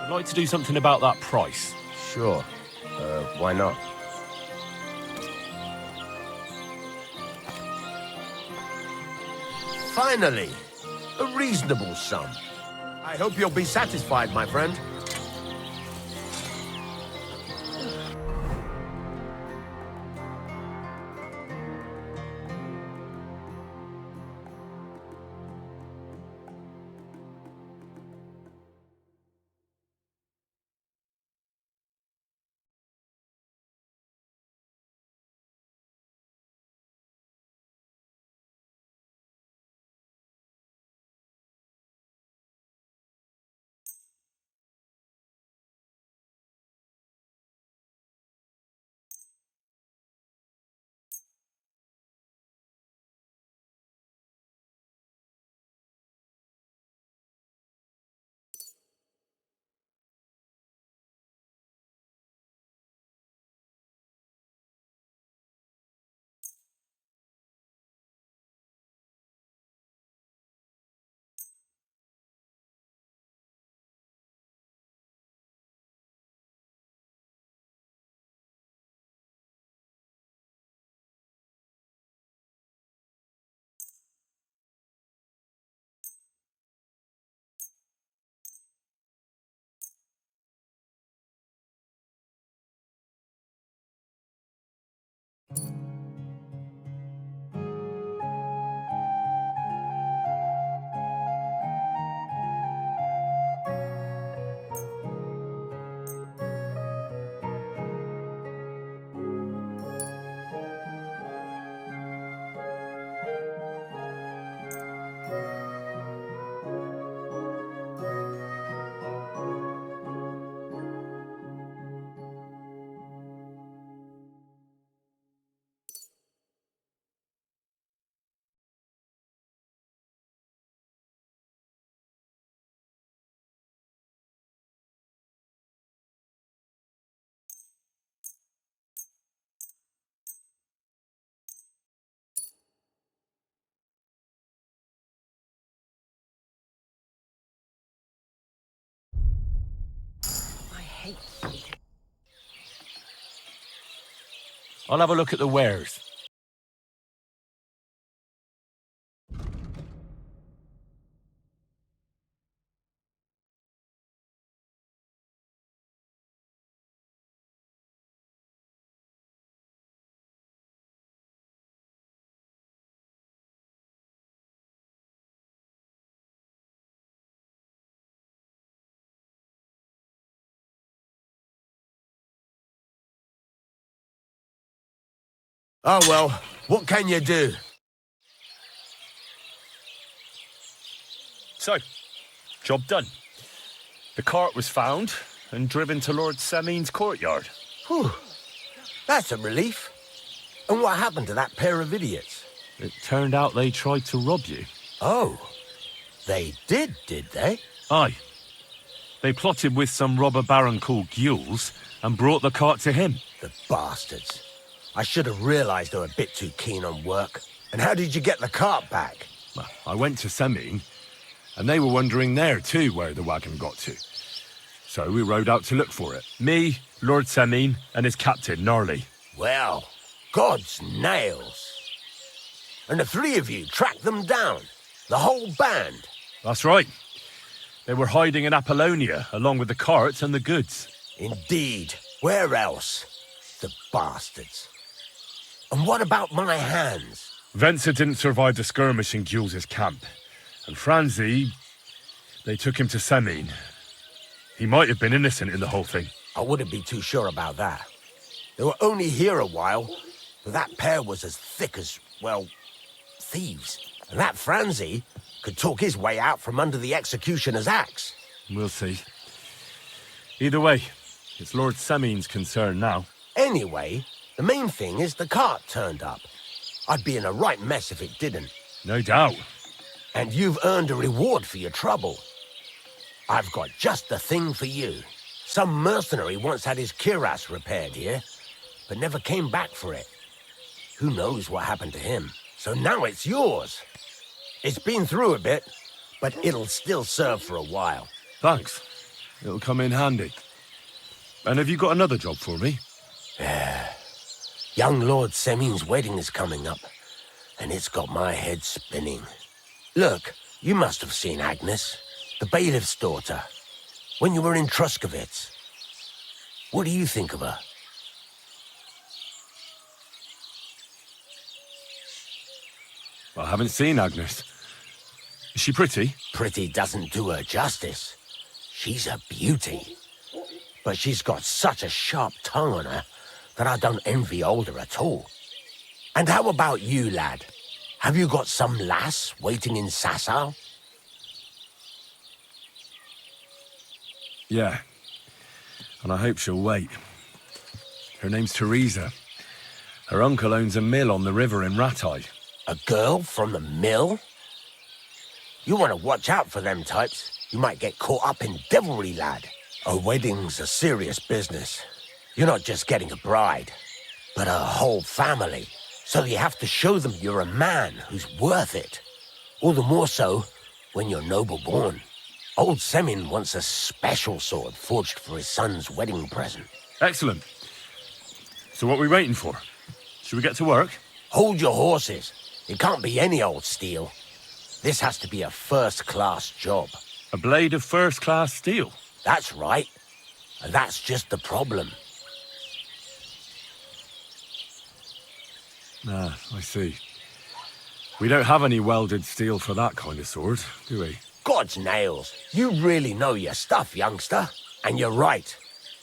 I'd like to do something about that price. Sure. Why not? Finally, a reasonable sum. I hope you'll be satisfied, my friend. I'll have a look at the wares. Oh well, what can you do? So, job done. The cart was found and driven to Lord Semein's courtyard. Whew. That's a relief. And what happened to that pair of idiots? It turned out they tried to rob you. Oh, they did they? Aye. They plotted with some robber baron called Gules and brought the cart to him. The bastards. I should have realized they were a bit too keen on work. And how did you get the cart back? Well, I went to Semein, and they were wondering there too where the wagon got to. So we rode out to look for it. Me, Lord Semein, and his captain, Gnarly. Well, God's nails. And the three of you tracked them down? The whole band? That's right. They were hiding in Apollonia, along with the carts and the goods. Indeed. Where else? The bastards. And what about my hands? Venser didn't survive the skirmish in Gules' camp. And Franzi, they took him to Semein. He might have been innocent in the whole thing. I wouldn't be too sure about that. They were only here a while, but that pair was as thick as, well, thieves. And that Franzi could talk his way out from under the executioner's axe. We'll see. Either way, it's Lord Semein's concern now. Anyway, the main thing is the cart turned up. I'd be in a right mess if it didn't. No doubt. And you've earned a reward for your trouble. I've got just the thing for you. Some mercenary once had his cuirass repaired here, but never came back for it. Who knows what happened to him? So now it's yours. It's been through a bit, but it'll still serve for a while. Thanks. It'll come in handy. And have you got another job for me? Young Lord Semein's wedding is coming up, and it's got my head spinning. Look, you must have seen Agnes, the bailiff's daughter, when you were in Truskovitz. What do you think of her? I haven't seen Agnes. Is she pretty? Pretty doesn't do her justice. She's a beauty. But she's got such a sharp tongue on her that I don't envy older at all. And how about you, lad? Have you got some lass waiting in Sasau? Yeah. And I hope she'll wait. Her name's Teresa. Her uncle owns a mill on the river in Ratai. A girl from the mill? You want to watch out for them types. You might get caught up in devilry, lad. A wedding's a serious business. You're not just getting a bride, but a whole family. So you have to show them you're a man who's worth it. All the more so when you're noble-born. Old Semin wants a special sword forged for his son's wedding present. Excellent. So what are we waiting for? Should we get to work? Hold your horses. It can't be any old steel. This has to be a first-class job. A blade of first-class steel? That's right. And that's just the problem. Ah, I see. We don't have any welded steel for that kind of sword, do we? God's nails. You really know your stuff, youngster. And you're right.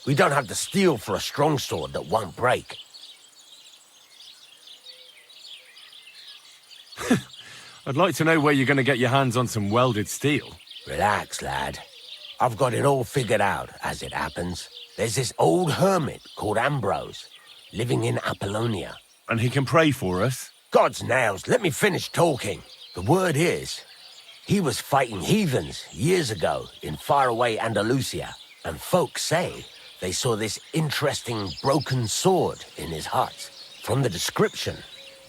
We don't have the steel for a strong sword that won't break. I'd like to know where you're going to get your hands on some welded steel. Relax, lad. I've got it all figured out, as it happens. There's this old hermit called Ambrose, living in Apollonia. And he can pray for us? God's nails, let me finish talking. The word is, he was fighting heathens years ago in faraway Andalusia, and folks say they saw this interesting broken sword in his hut. From the description,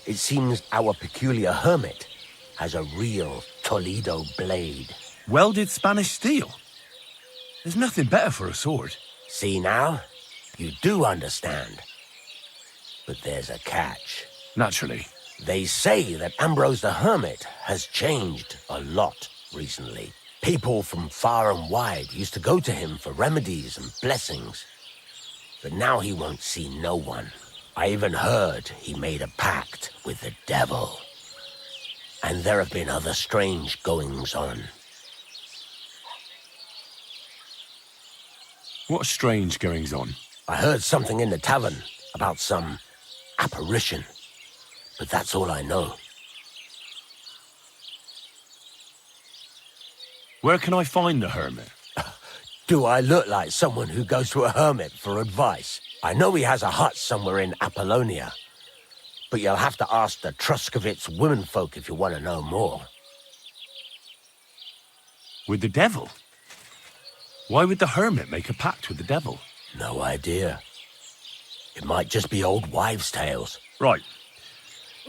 it seems our peculiar hermit has a real Toledo blade. Welded Spanish steel? There's nothing better for a sword. See now? You do understand. But there's a catch. Naturally. They say that Ambrose the Hermit has changed a lot recently. People from far and wide used to go to him for remedies and blessings. But now he won't see no one. I even heard he made a pact with the devil. And there have been other strange goings-on. What strange goings-on? I heard something in the tavern about some apparition. But that's all I know. Where can I find the hermit? Do I look like someone who goes to a hermit for advice? I know he has a hut somewhere in Apollonia. But you'll have to ask the Truscovitz womenfolk if you want to know more. With the devil? Why would the hermit make a pact with the devil? No idea. It might just be old wives' tales. Right.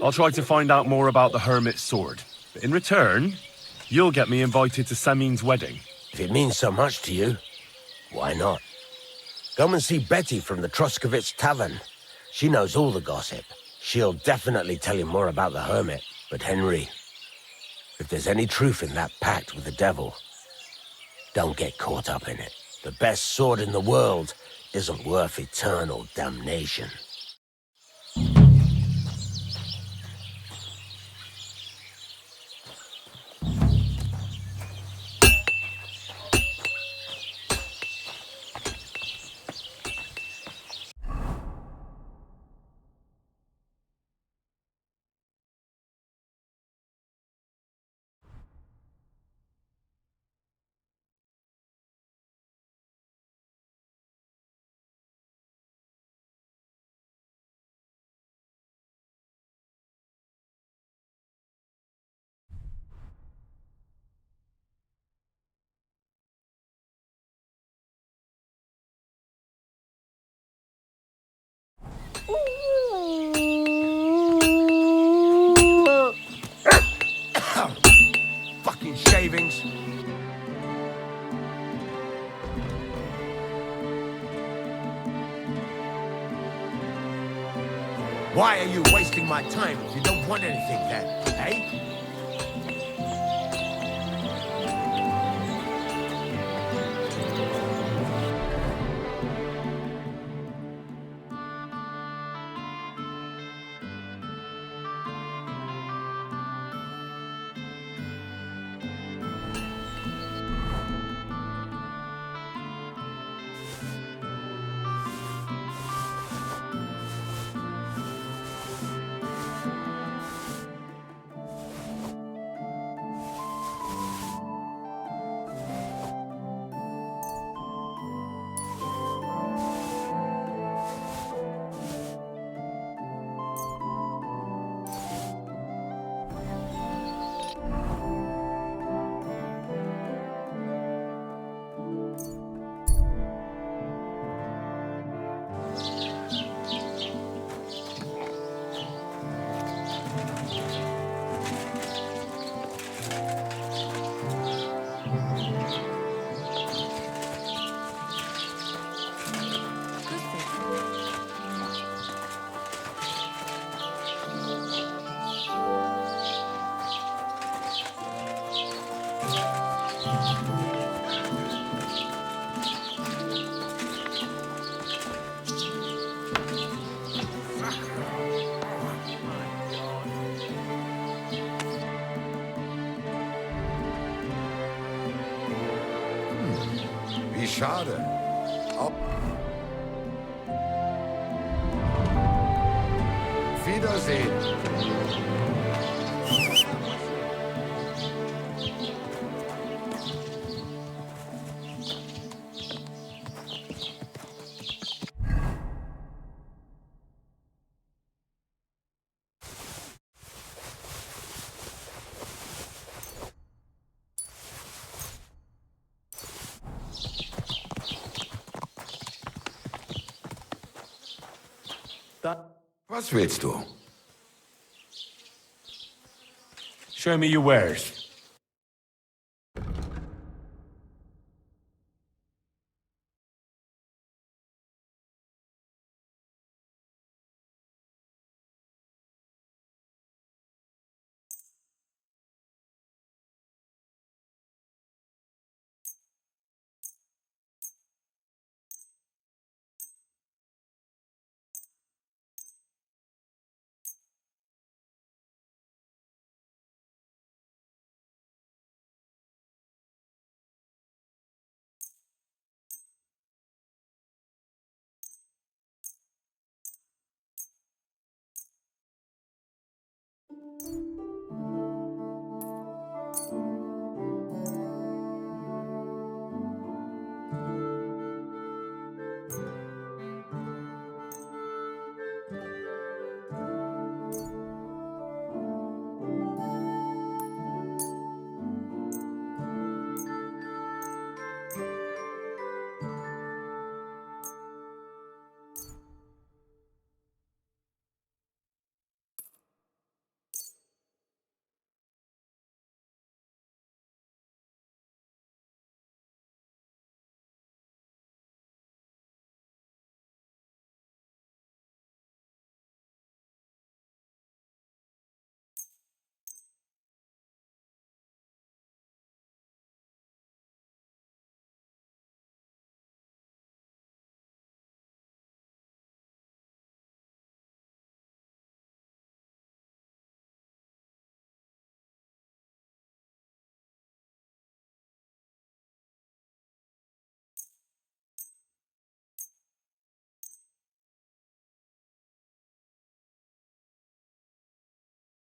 I'll try to find out more about the hermit's sword. But in return, you'll get me invited to Samin's wedding. If it means so much to you, why not? Come and see Betty from the Truscovitz Tavern. She knows all the gossip. She'll definitely tell you more about the hermit. But Henry, if there's any truth in that pact with the devil, don't get caught up in it. The best sword in the world isn't worth eternal damnation. Fucking shavings. Why are you wasting my time if you don't want anything then, eh? Wie schade. Wiedersehen. Was willst du? Show me your wares.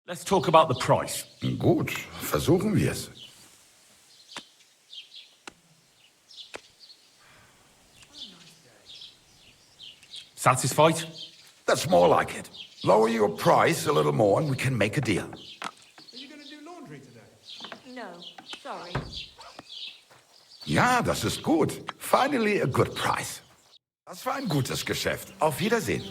Let's talk about the price. Gut, versuchen wir's. Satisfied? That's more like it. Lower your price a little more and we can make a deal. No, sorry. Ja, das ist gut. Finally a good price. Das war ein gutes Geschäft. Auf Wiedersehen.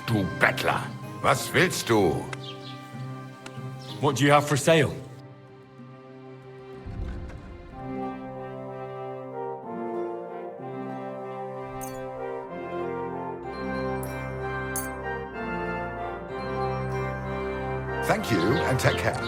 Du Bettler, was willst du? What do you have for sale? Thank you and take care.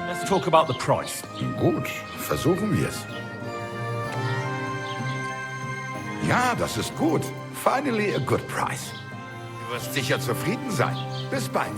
Let's talk about the price. Gut, versuchen wir's. Ja, das ist gut. Finally a good price. Du wirst sicher zufrieden sein. Bis bald.